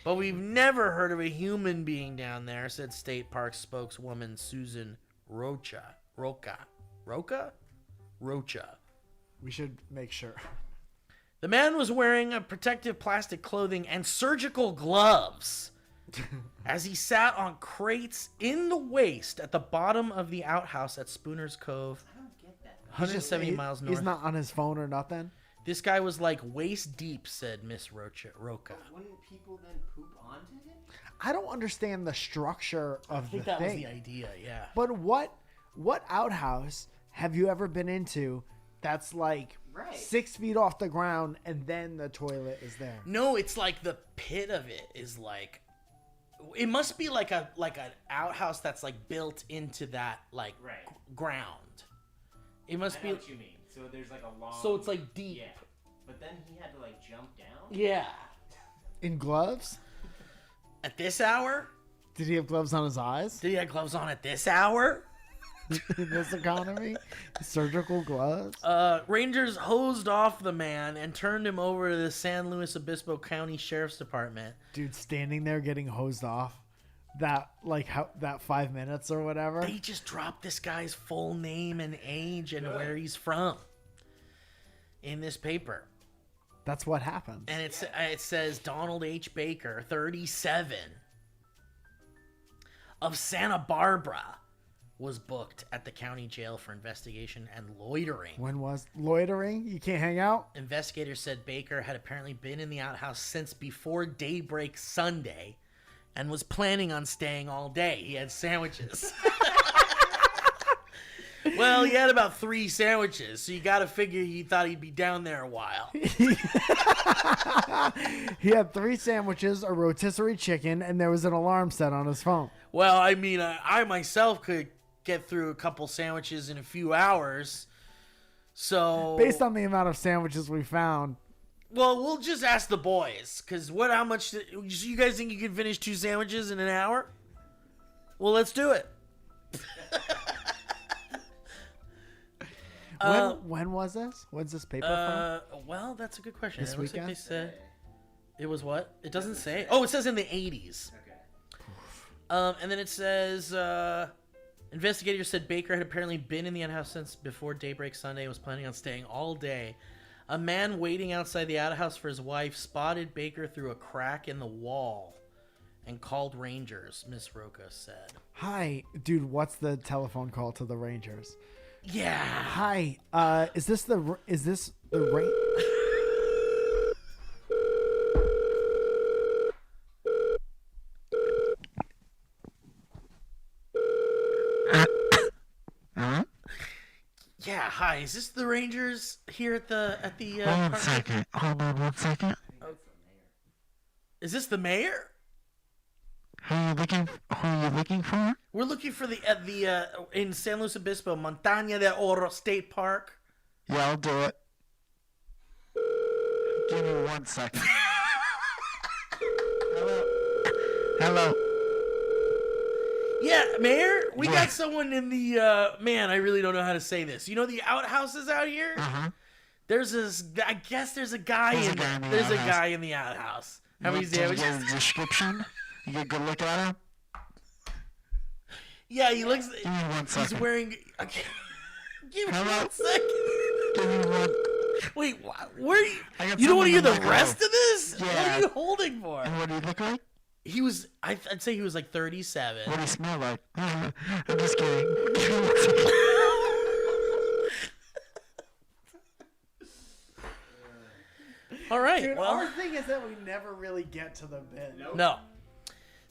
Speaker 2: but we've never heard of a human being down there, said State Park spokeswoman Susan Rocha.
Speaker 3: We should make sure.
Speaker 2: The man was wearing a protective plastic clothing and surgical gloves as he sat on crates in the waist at the bottom of the outhouse at Spooner's Cove, 170 miles north.
Speaker 3: He's not on his phone or nothing.
Speaker 2: This guy was like waist deep, said Miss Roca.
Speaker 8: Wouldn't people then poop onto him?
Speaker 3: I don't understand the structure of
Speaker 2: I think
Speaker 3: the
Speaker 2: that was
Speaker 3: thing.
Speaker 2: the idea, yeah.
Speaker 3: But what outhouse have you ever been into that's like 6 feet off the ground and then the toilet is there?
Speaker 2: No, it's like the pit of it is like, it must be like an outhouse that's like built into that like ground. It must
Speaker 8: I
Speaker 2: be.
Speaker 8: know what you mean. So there's like a long.
Speaker 2: So it's like deep.
Speaker 8: Yeah, but then he had to like jump down.
Speaker 2: Yeah.
Speaker 3: In gloves?
Speaker 2: At this hour?
Speaker 3: Did he have gloves on his eyes?
Speaker 2: Did he have gloves on at this hour?
Speaker 3: In this economy? Surgical gloves?
Speaker 2: Rangers hosed off the man and turned him over to the San Luis Obispo County Sheriff's Department.
Speaker 3: Dude, standing there getting hosed off. That 5 minutes or whatever.
Speaker 2: They just dropped this guy's full name and age and where he's from in this paper.
Speaker 3: That's what happens.
Speaker 2: And it says Donald H. Baker, 37, of Santa Barbara, was booked at the county jail for investigation and loitering.
Speaker 3: When was loitering? You can't hang out?
Speaker 2: Investigators said Baker had apparently been in the outhouse since before daybreak Sunday and was planning on staying all day. He had sandwiches. Well, he had about 3 sandwiches, so you got to figure he thought he'd be down there a while.
Speaker 3: He had 3 sandwiches, a rotisserie chicken, and there was an alarm set on his phone.
Speaker 2: Well, I mean, I myself could get through a couple sandwiches in a few hours. So
Speaker 3: Based on the amount of sandwiches we found.
Speaker 2: Well, we'll just ask the boys, because how much, you guys think you can finish 2 sandwiches in an hour? Well, let's do it.
Speaker 3: When was this? When's this paper from?
Speaker 2: Well, that's a good question.
Speaker 3: This
Speaker 2: it looks
Speaker 3: weekend?
Speaker 2: like they said it was what? It doesn't say. Oh, it says in the 80s.
Speaker 8: Okay.
Speaker 2: And then it says investigators said Baker had apparently been in the outhouse since before daybreak Sunday and was planning on staying all day. A man waiting outside the outhouse for his wife spotted Baker through a crack in the wall and called Rangers, Miss Roca said.
Speaker 3: Hi, dude, what's the telephone call to the Rangers?
Speaker 2: Yeah.
Speaker 3: Hi, is this the rain?
Speaker 2: Yeah, hi. Is this the Rangers here at the
Speaker 5: Hold on 1 second.
Speaker 2: Is this the mayor?
Speaker 5: Who are you looking for?
Speaker 2: We're looking for the in San Luis Obispo, Montaña de Oro State Park.
Speaker 5: Yeah, I'll do it. Give me 1 second. Hello.
Speaker 2: Yeah, Mayor, we got someone in the man, I really don't know how to say this. You know the outhouses out here?
Speaker 5: Uh-huh.
Speaker 2: There's this, I guess there's a guy in the outhouse. How many sandwiches?
Speaker 5: Get a description? You get a good look at him?
Speaker 2: Yeah, he looks.
Speaker 5: Give me 1 second.
Speaker 2: He's wearing. Okay. Give me
Speaker 5: Hello?
Speaker 2: 1 second.
Speaker 5: Give me 1.
Speaker 2: Wait, where are you?
Speaker 5: I got
Speaker 2: You don't want to hear
Speaker 5: someone
Speaker 2: the
Speaker 5: in my
Speaker 2: rest
Speaker 5: car.
Speaker 2: of this? What
Speaker 5: Yeah.
Speaker 2: are you holding for?
Speaker 5: And what do you look like?
Speaker 2: He was. I'd say he was like 37.
Speaker 5: What do you smell like? I'm just kidding. Give me 1 second.
Speaker 2: All right.
Speaker 3: Dude,
Speaker 2: well,
Speaker 3: our thing is that we never really get to the bit.
Speaker 2: no.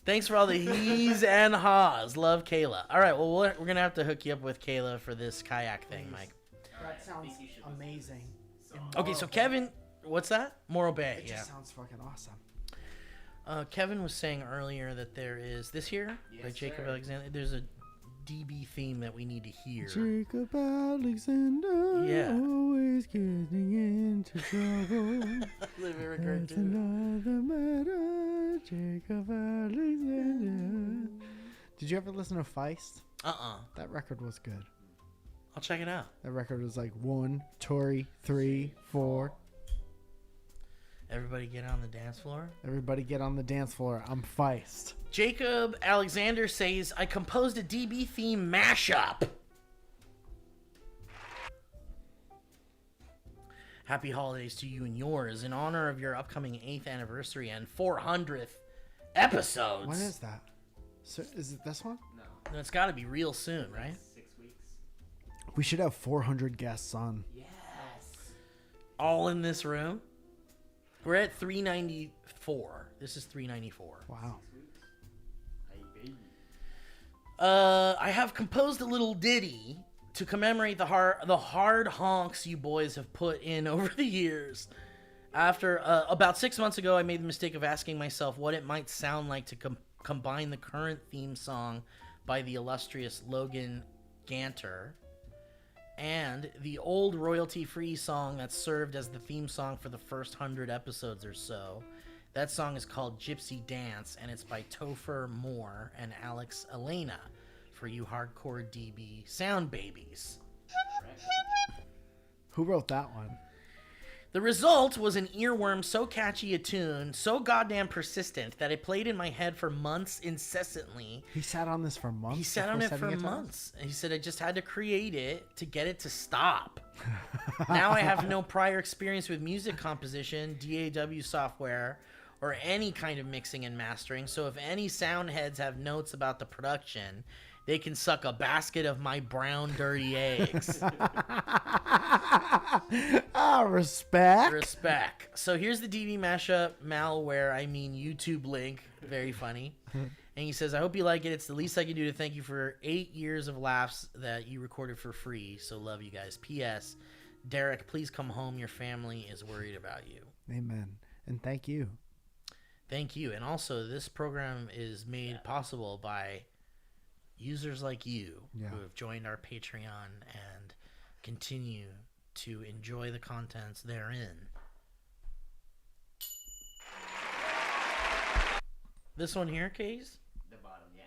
Speaker 2: Thanks for all the he's and ha's. Love Kayla. All right. Well, we're gonna have to hook you up with Kayla for this kayak thing, Mike.
Speaker 3: That sounds amazing.
Speaker 2: Okay, so Kevin, what's that? Morro Bay.
Speaker 3: It
Speaker 2: Yeah.
Speaker 3: just sounds fucking awesome.
Speaker 2: Kevin was saying earlier that there is this here by Jacob Alexander. There's a DB theme that we need to hear.
Speaker 3: Jacob Alexander,
Speaker 2: Yeah.
Speaker 3: always getting into trouble. That's another matter, Jacob Alexander. Did you ever listen to Feist? That record was good.
Speaker 2: I'll check it out.
Speaker 3: That record was like 1, 2, 3, 4.
Speaker 2: Everybody get on the dance floor.
Speaker 3: Everybody get on the dance floor. I'm Feist.
Speaker 2: Jacob Alexander says, I composed a DB theme mashup. Happy holidays to you and yours in honor of your upcoming 8th anniversary and 400th episodes.
Speaker 3: When is that? So is it this one?
Speaker 2: No, it's got to be real soon, right?
Speaker 8: 6 weeks.
Speaker 3: We should have 400 guests on.
Speaker 8: Yes.
Speaker 2: All in this room. We're at 394. This is 394.
Speaker 3: Wow.
Speaker 8: Hey, baby.
Speaker 2: I have composed a little ditty to commemorate the hard honks you boys have put in over the years. After about 6 months ago, I made the mistake of asking myself what it might sound like to combine the current theme song by the illustrious Logan Ganter and the old royalty-free song that served as the theme song for the first 100 episodes or so. That song is called Gypsy Dance, and it's by Topher Moore and Alex Elena, for you hardcore DB sound babies.
Speaker 3: Who wrote that one?
Speaker 2: The result was an earworm so catchy a tune, so goddamn persistent, that it played in my head for months incessantly.
Speaker 3: He sat on this for months?
Speaker 2: He sat on it for months. And he said, I just had to create it to get it to stop. Now I have no prior experience with music composition, DAW software, or any kind of mixing and mastering. So if any sound heads have notes about the production, they can suck a basket of my brown dirty eggs.
Speaker 3: Respect.
Speaker 2: Respect. So here's the DV mashup YouTube link. Very funny. And he says, I hope you like it. It's the least I can do to thank you for 8 years of laughs that you recorded for free. So love you guys. P.S. Derek, please come home. Your family is worried about you.
Speaker 3: Amen. And thank you.
Speaker 2: Thank you. And also, this program is made possible by users like you who have joined our Patreon and continue to enjoy the contents therein. This one here, Case?
Speaker 8: The bottom, yeah.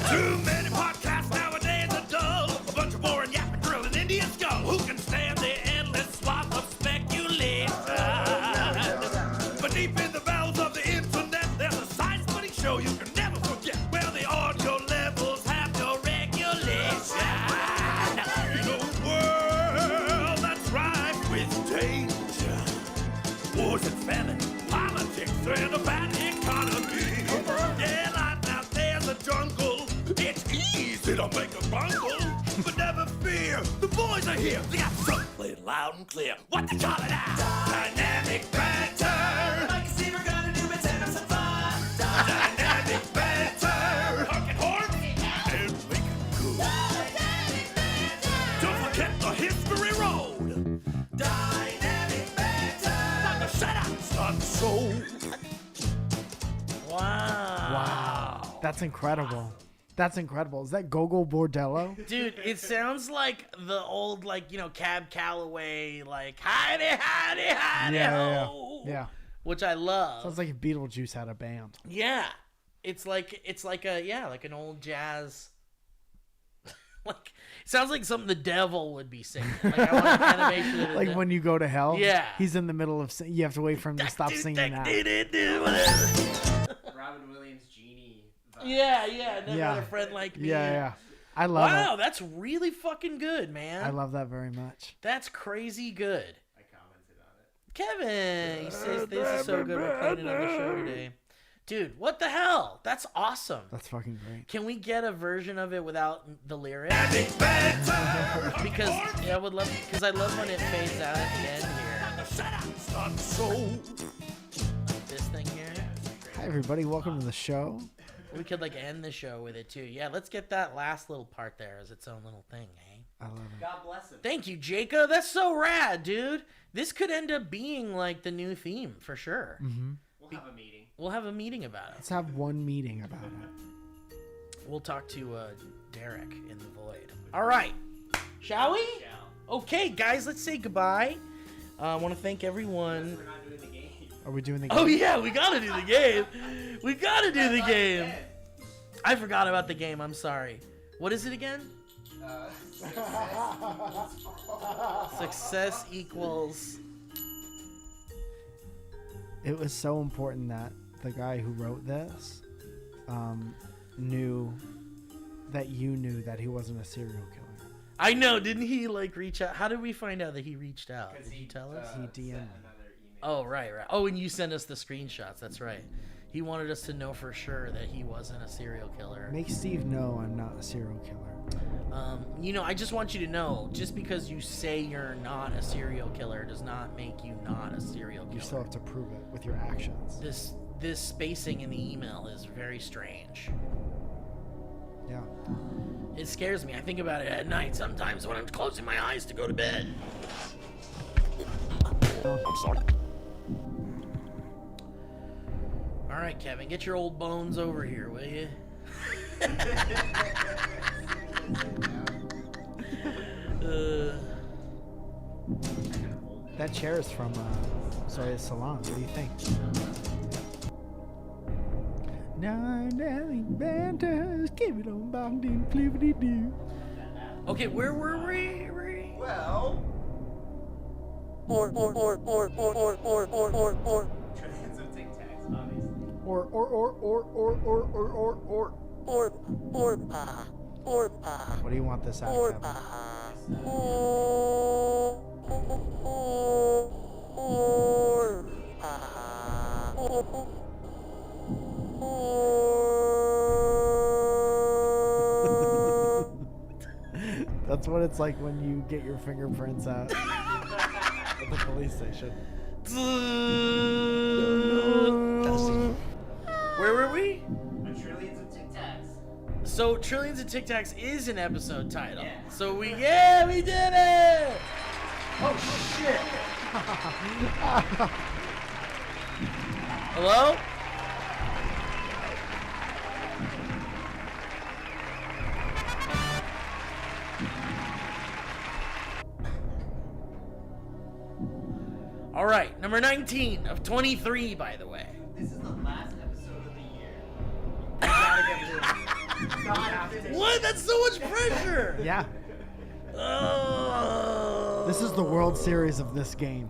Speaker 12: Too many podcasts nowadays are dull. A bunch of boring yapping, drilling Indian skull. Who can stand the endless swath of speculation? But deep in the bowels of the internet, there's a side-splitting show you can never forget, where the audio levels have no regulation. In a world that's rife with danger, wars and famine, politics, and a bad economy. Yeah, like now there's a jungle. It's easy to make a bungle, but never fear, the boys are here. They got something played loud and clear. What they call it now? Dynamic banter. Like you see, we're gonna do it and have some fun. Dynamic banter. Honk and horn and make it good. Dynamic banter. Don't forget the history road. Dynamic banter. Like the shutouts unsold.
Speaker 2: Wow.
Speaker 3: That's incredible. That's incredible. Is that Gogo Bordello?
Speaker 2: Dude, it sounds like the old, Cab Calloway, hidey, ho.
Speaker 3: Yeah.
Speaker 2: Which I love.
Speaker 3: Sounds like if Beetlejuice had a band.
Speaker 2: Yeah. It's like an old jazz. It sounds like something the devil would be singing. I want an animation of
Speaker 3: Like when you go to hell?
Speaker 2: Yeah.
Speaker 3: He's in the middle of you have to wait for him to stop singing that.
Speaker 8: Robin Williams genie vibe.
Speaker 2: Yeah. Never had a friend like me.
Speaker 3: Yeah. I love it.
Speaker 2: Wow, that's really fucking good, man.
Speaker 3: I love that very much.
Speaker 2: That's crazy good.
Speaker 8: I commented on it.
Speaker 2: Kevin, he says this is so good. We're putting it on the show today. Dude, what the hell? That's awesome.
Speaker 3: That's fucking great.
Speaker 2: Can we get a version of it without the lyrics? Because I would love, because I love when it fades out at the end here. This thing here.
Speaker 3: Hi everybody, welcome to the show.
Speaker 2: We could end the show with it too. Yeah, let's get that last little part there as its own little thing, eh?
Speaker 3: I love it.
Speaker 8: God bless him.
Speaker 2: Thank you, Jacob. That's so rad, dude. This could end up being the new theme for sure.
Speaker 3: Mm-hmm.
Speaker 8: We'll have a meeting.
Speaker 2: We'll have a meeting about it.
Speaker 3: Let's have one meeting about it.
Speaker 2: We'll talk to Derek in the void. All right. Shall we? Okay, guys, let's say goodbye. I want to thank everyone.
Speaker 8: We're not doing the game.
Speaker 3: Are we doing the game?
Speaker 2: Oh, yeah, we got to do the game. We got to do the game. I forgot about the game. I'm sorry. What is it again? Success equals.
Speaker 3: It was so important that the guy who wrote this knew that you knew that he wasn't a serial killer.
Speaker 2: I know. Didn't he reach out? How did we find out that he reached out? Did he tell us?
Speaker 3: He DM'd.
Speaker 2: Oh, right. Oh, and you sent us the screenshots. That's right. He wanted us to know for sure that he wasn't a serial killer.
Speaker 3: Make Steve know I'm not a serial killer.
Speaker 2: I just want you to know, just because you say you're not a serial killer does not make you not a serial killer.
Speaker 3: You still have to prove it with your actions.
Speaker 2: This spacing in the email is very strange.
Speaker 3: Yeah.
Speaker 2: It scares me. I think about it at night sometimes when I'm closing my eyes to go to bed.
Speaker 5: I'm sorry.
Speaker 2: All right, Kevin, get your old bones over here, will you?
Speaker 3: That chair is from the salon. What do you think? Dynamic Banter, give it on bounding flippity doo.
Speaker 2: Okay, where were we?
Speaker 8: Well.
Speaker 7: Or.
Speaker 8: Trans of Tic Tacs, obviously.
Speaker 3: What do you want this at, Kevin? That's what it's like when you get your fingerprints at the police station.
Speaker 2: Where were we?
Speaker 8: Trillions of Tic Tacs.
Speaker 2: So Trillions of Tic Tacs is an episode title.
Speaker 8: Yeah.
Speaker 2: So we did it!
Speaker 10: Oh shit!
Speaker 2: Hello? All right, number 19 of 23, by the way.
Speaker 8: This is the last episode of the year.
Speaker 2: What? That's so much pressure.
Speaker 3: Yeah.
Speaker 2: Oh.
Speaker 3: This is the World Series of this game.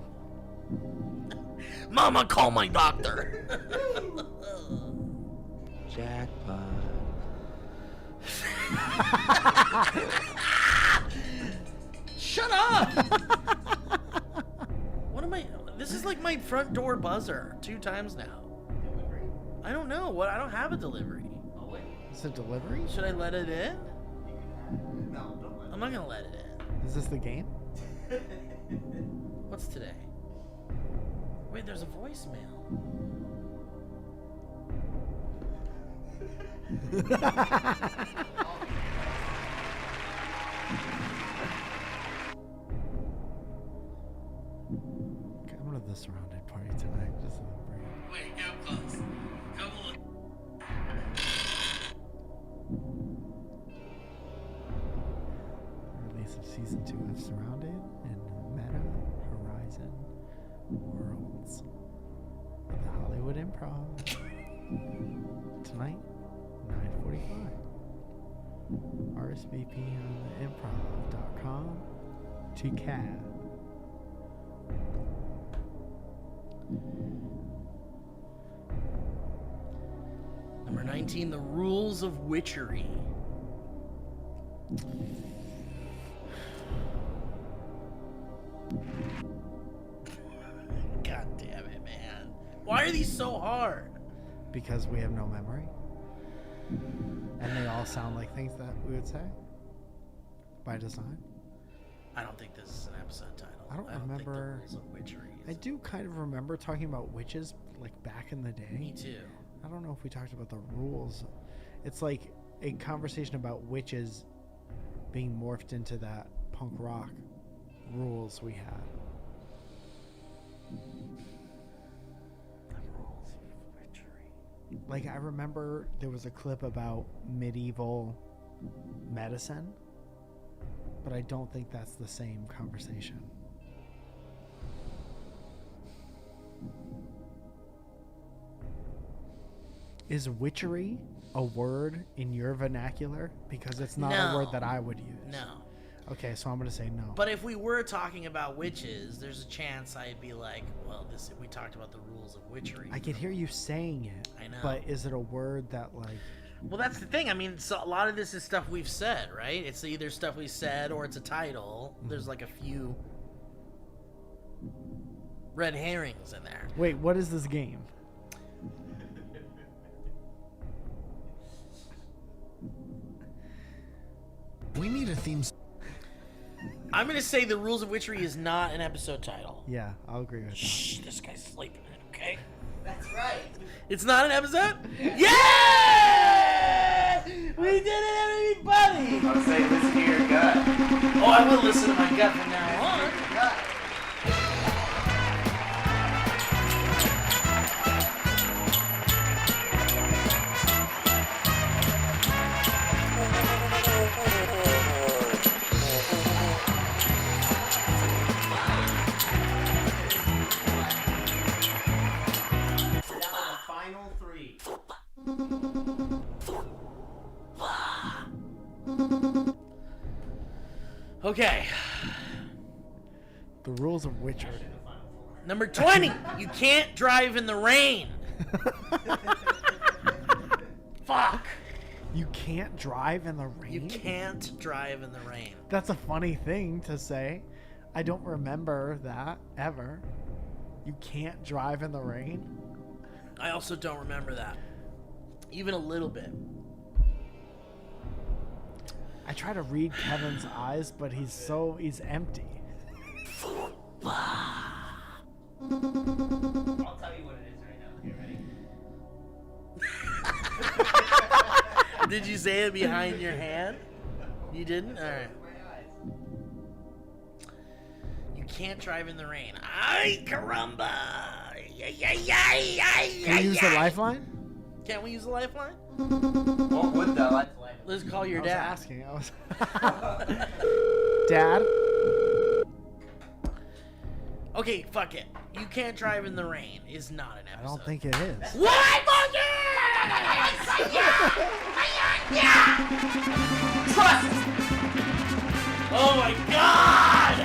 Speaker 2: Mama, call my doctor.
Speaker 9: Jackpot.
Speaker 2: Shut up. What am I? This is like my front door buzzer 2 times now.
Speaker 8: Delivery?
Speaker 2: I don't know. What? I don't have a delivery.
Speaker 8: Oh wait.
Speaker 3: Is it delivery?
Speaker 2: Should I let it in?
Speaker 8: No, don't let
Speaker 2: I'm not gonna let it in.
Speaker 3: Is this the game?
Speaker 2: What's today? Wait, there's a voicemail.
Speaker 3: Okay, I'm gonna the surrounded party tonight. Just celebrate.
Speaker 2: Wait, how close? Come on.
Speaker 3: Release of season 2 of Surrounded and Meta Horizon Worlds at the Hollywood Improv tonight, 9:45. RSVP on the improv.com. TCAD.
Speaker 2: Number 19, the rules of witchery. God damn it, man. Why are these so hard?
Speaker 3: Because we have no memory. And they all sound like things that we would say by design.
Speaker 2: I don't think this is an episode title.
Speaker 3: I don't
Speaker 2: think
Speaker 3: remember.
Speaker 2: the rules of witchery
Speaker 3: I
Speaker 2: is-
Speaker 3: do kind of remember talking about witches like back in the day.
Speaker 2: Me too.
Speaker 3: I don't know if we talked about the rules. It's like a conversation about witches being morphed into that punk rock rules we had.
Speaker 2: The rules of witchery.
Speaker 3: Like, I remember there was a clip about medieval medicine, but I don't think that's the same conversation. Is witchery a word in your vernacular? Because it's not a word
Speaker 2: No.
Speaker 3: that I would use.
Speaker 2: No.
Speaker 3: Okay, so I'm going to say no.
Speaker 2: But if we were talking about witches, there's a chance I'd be like, well, this we talked about the rules of witchery.
Speaker 3: I could hear you saying it.
Speaker 2: I know.
Speaker 3: But is it a word that, like...
Speaker 2: Well, that's the thing. I mean, so a lot of this is stuff we've said, right? It's either stuff we said or it's a title. There's like a few red herrings in there.
Speaker 3: Wait, what is this game?
Speaker 13: We need a theme.
Speaker 2: I'm going to say the rules of witchery is not an episode title.
Speaker 3: Yeah, I'll agree with that.
Speaker 2: Shh, this guy's sleeping, okay?
Speaker 8: That's right.
Speaker 2: It's not an episode? Yeah! We did it, everybody!
Speaker 8: I'll say listen to your gut.
Speaker 2: Oh, I will listen to my gut from now on.
Speaker 8: Final 3.
Speaker 2: Okay.
Speaker 3: The rules of witchery.
Speaker 2: Number 20. You can't drive in the rain. Fuck!
Speaker 3: You can't drive in the rain?
Speaker 2: You can't drive in the rain.
Speaker 3: That's a funny thing to say. I don't remember that ever. You can't drive in the rain?
Speaker 2: I also don't remember that. Even a little bit.
Speaker 3: I try to read Kevin's eyes, but he's empty.
Speaker 8: I'll tell you what it is right now. Okay, ready?
Speaker 2: Did you say it behind your hand? You didn't? Alright. You can't drive in the rain. Ay, caramba!
Speaker 3: Can you use the lifeline?
Speaker 2: Can't we use the lifeline?
Speaker 8: What would the lifeline?
Speaker 2: Let's call your
Speaker 3: I was
Speaker 2: dad.
Speaker 3: asking. Dad?
Speaker 2: Okay, fuck it. You can't drive in the rain is not an episode.
Speaker 3: I don't think it is.
Speaker 2: What?
Speaker 8: Trust!
Speaker 2: Oh my god!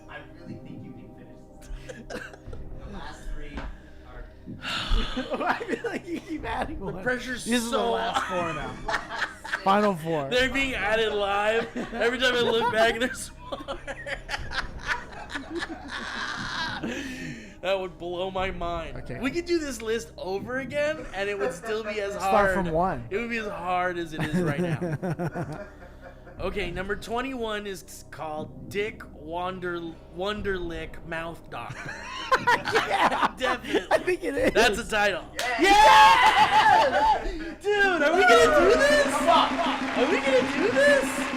Speaker 8: I really think you can finish this. The last three are...
Speaker 3: I feel like you keep adding one.
Speaker 2: The pressure's
Speaker 3: These are the
Speaker 2: so
Speaker 3: last four now. Final four.
Speaker 2: They're being added live. Every time I look back, there's more. That would blow my mind.
Speaker 3: Okay.
Speaker 2: We could do this list over again, and it would still be as hard.
Speaker 3: Start from one.
Speaker 2: It would be as hard as it is right now. Okay, number 21 is called Dick Wonderlick Mouth Doctor.
Speaker 3: Yeah,
Speaker 2: definitely.
Speaker 3: I think it is.
Speaker 2: That's a title. Yeah! Dude, are we gonna do this? Come on. Are we gonna do this?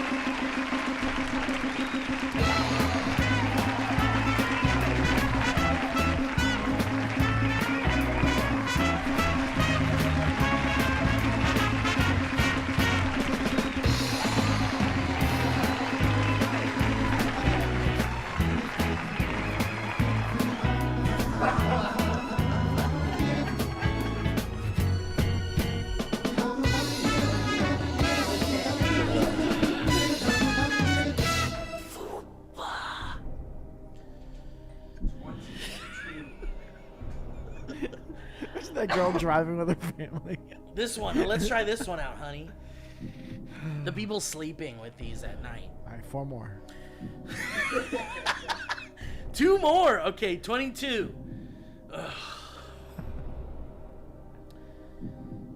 Speaker 3: That girl driving with her family.
Speaker 2: This one. Let's try this one out, honey. The people sleeping with these at night.
Speaker 3: All right, four more.
Speaker 2: 2 more. Okay, 22. Ugh.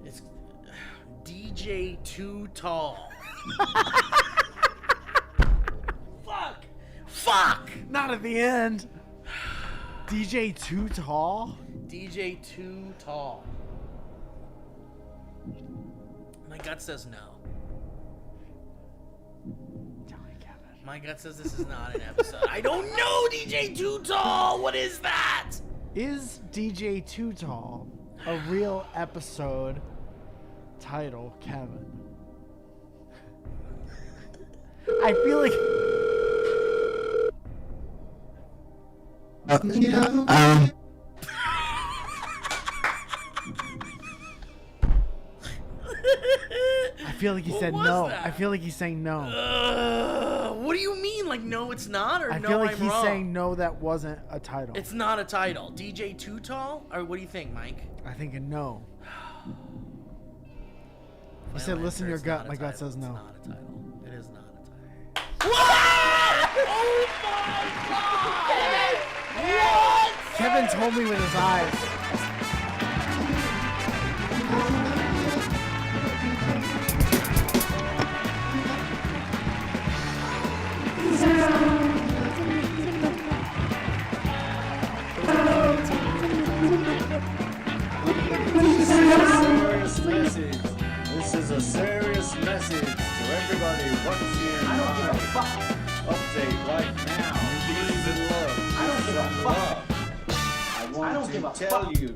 Speaker 2: It's DJ Too Tall. Fuck.
Speaker 3: Not at the end. DJ Too Tall?
Speaker 2: DJ Too Tall. My gut says no. My gut says this is not an episode. I don't know DJ Too Tall. What is that?
Speaker 3: Is DJ Too Tall a real episode title, Kevin? I feel like... I feel like he said no.
Speaker 2: that?
Speaker 3: I feel like he's saying no.
Speaker 2: What do you mean? Like, no, it's not? Or
Speaker 3: I
Speaker 2: no,
Speaker 3: feel like
Speaker 2: I'm
Speaker 3: he's
Speaker 2: wrong?
Speaker 3: saying no, that wasn't a title.
Speaker 2: It's not a title. DJ Too Tall? Or what do you think, Mike?
Speaker 3: I think a no. He
Speaker 2: Final
Speaker 3: said, listen to your
Speaker 2: answer, it's
Speaker 3: gut.
Speaker 2: not a
Speaker 3: My gut
Speaker 2: title.
Speaker 3: says no.
Speaker 2: It's not a title. It is not a title. What? Oh my god! What?
Speaker 3: Kevin told me with his eyes.
Speaker 14: This is a serious message to everybody watching.
Speaker 10: I don't give a fuck.
Speaker 14: Update right now. Peace and love.
Speaker 10: I don't give a fuck.
Speaker 14: I want
Speaker 10: I don't give a
Speaker 14: to tell
Speaker 10: fuck.
Speaker 14: you,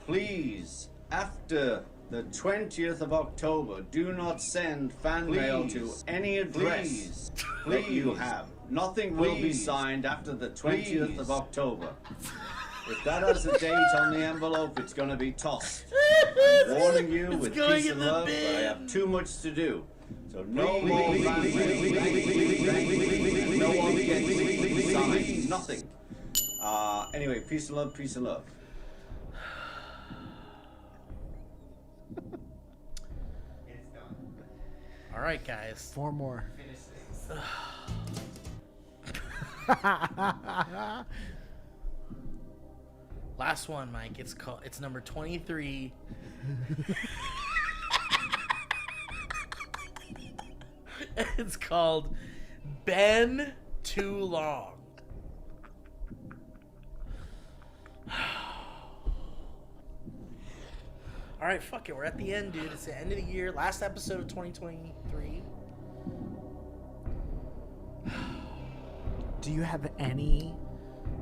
Speaker 14: please, after the 20th of October. Do not send fan mail to any address that you have. Nothing will be signed after the 20th of October. If that has a date on the envelope, it's going to be tossed. I'm warning you with peace and love, but I have too much to do. So no more fan mail. No one gets signed. Nothing. Anyway, peace and love, peace and love.
Speaker 2: All right, guys.
Speaker 3: 4 more.
Speaker 2: Last one, Mike. It's number 23. It's called Been Too Long. All right, fuck it. We're at the end, dude. It's the end of the year. Last episode of 2023.
Speaker 3: Do you have any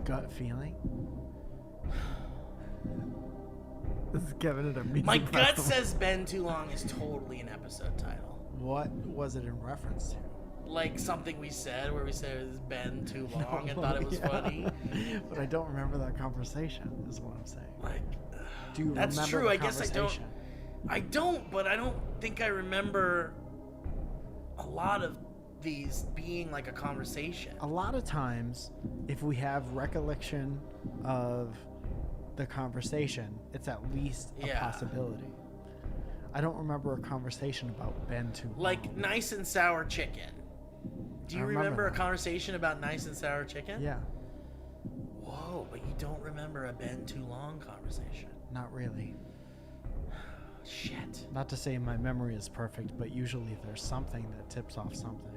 Speaker 3: gut feeling? This is Kevin at a music
Speaker 2: My gut
Speaker 3: festival.
Speaker 2: says Been Too Long is totally an episode title.
Speaker 3: What was it in reference to?
Speaker 2: Like something we said where we said it was been too long and thought it was funny.
Speaker 3: But I don't remember that conversation, is what I'm saying.
Speaker 2: Like,
Speaker 3: do you
Speaker 2: that's
Speaker 3: remember
Speaker 2: true.
Speaker 3: the
Speaker 2: I guess I don't.
Speaker 3: conversation?
Speaker 2: I don't, but I don't think I remember a lot of these being like a conversation.
Speaker 3: A lot of times, if we have recollection of the conversation, it's at least a possibility. I don't remember a conversation about Ben too long.
Speaker 2: Like nice and sour chicken. Do you
Speaker 3: I
Speaker 2: remember
Speaker 3: remember
Speaker 2: a
Speaker 3: that.
Speaker 2: conversation about nice and sour chicken?
Speaker 3: Yeah,
Speaker 2: Whoa, but you don't remember a Ben Too Long conversation.
Speaker 3: not really.
Speaker 2: Shit.
Speaker 3: Not to say my memory is perfect, but usually there's something that tips off something.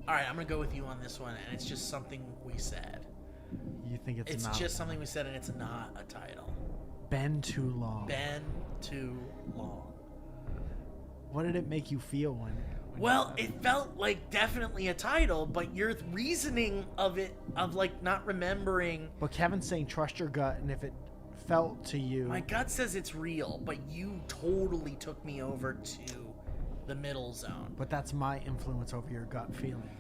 Speaker 2: All right, I'm gonna go with you on this one, and it's just something we said.
Speaker 3: You think it's not
Speaker 2: just something we said, and it's not a title.
Speaker 3: Ben too long?
Speaker 2: Been Too Long.
Speaker 3: What did it make you feel when
Speaker 2: Well, it felt like definitely a title, but your reasoning of it, of like not remembering.
Speaker 3: But Kevin's saying trust your gut, and if it felt to you,
Speaker 2: My gut says it's real, but you totally took me over to the middle zone.
Speaker 3: but that's my influence over your gut feeling.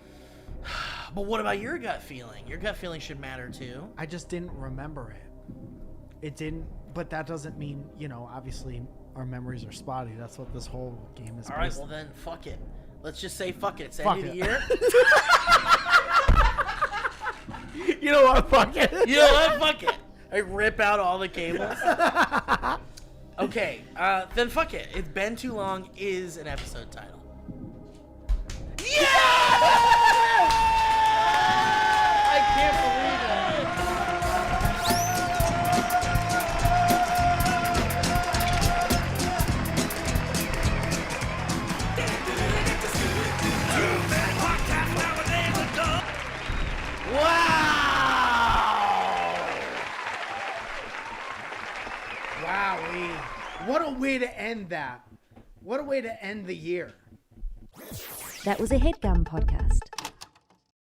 Speaker 2: But what about your gut feeling? Your gut feeling should matter too.
Speaker 3: I just didn't remember it. It didn't, but that doesn't mean, obviously our memories are spotty. That's what this whole game is
Speaker 2: All right,
Speaker 3: based
Speaker 2: well then, fuck it. Let's just say fuck it. It's the
Speaker 3: Fuck
Speaker 2: end of
Speaker 3: it.
Speaker 2: the year.
Speaker 3: You know what? Fuck it.
Speaker 2: You know what? Fuck it. I rip out all the cables. Okay, then fuck it. It's Been Too Long is an episode title. Yeah! I can't believe it.
Speaker 3: Wowee. What a way to end that. What a way to end the year.
Speaker 15: That was a headgum podcast.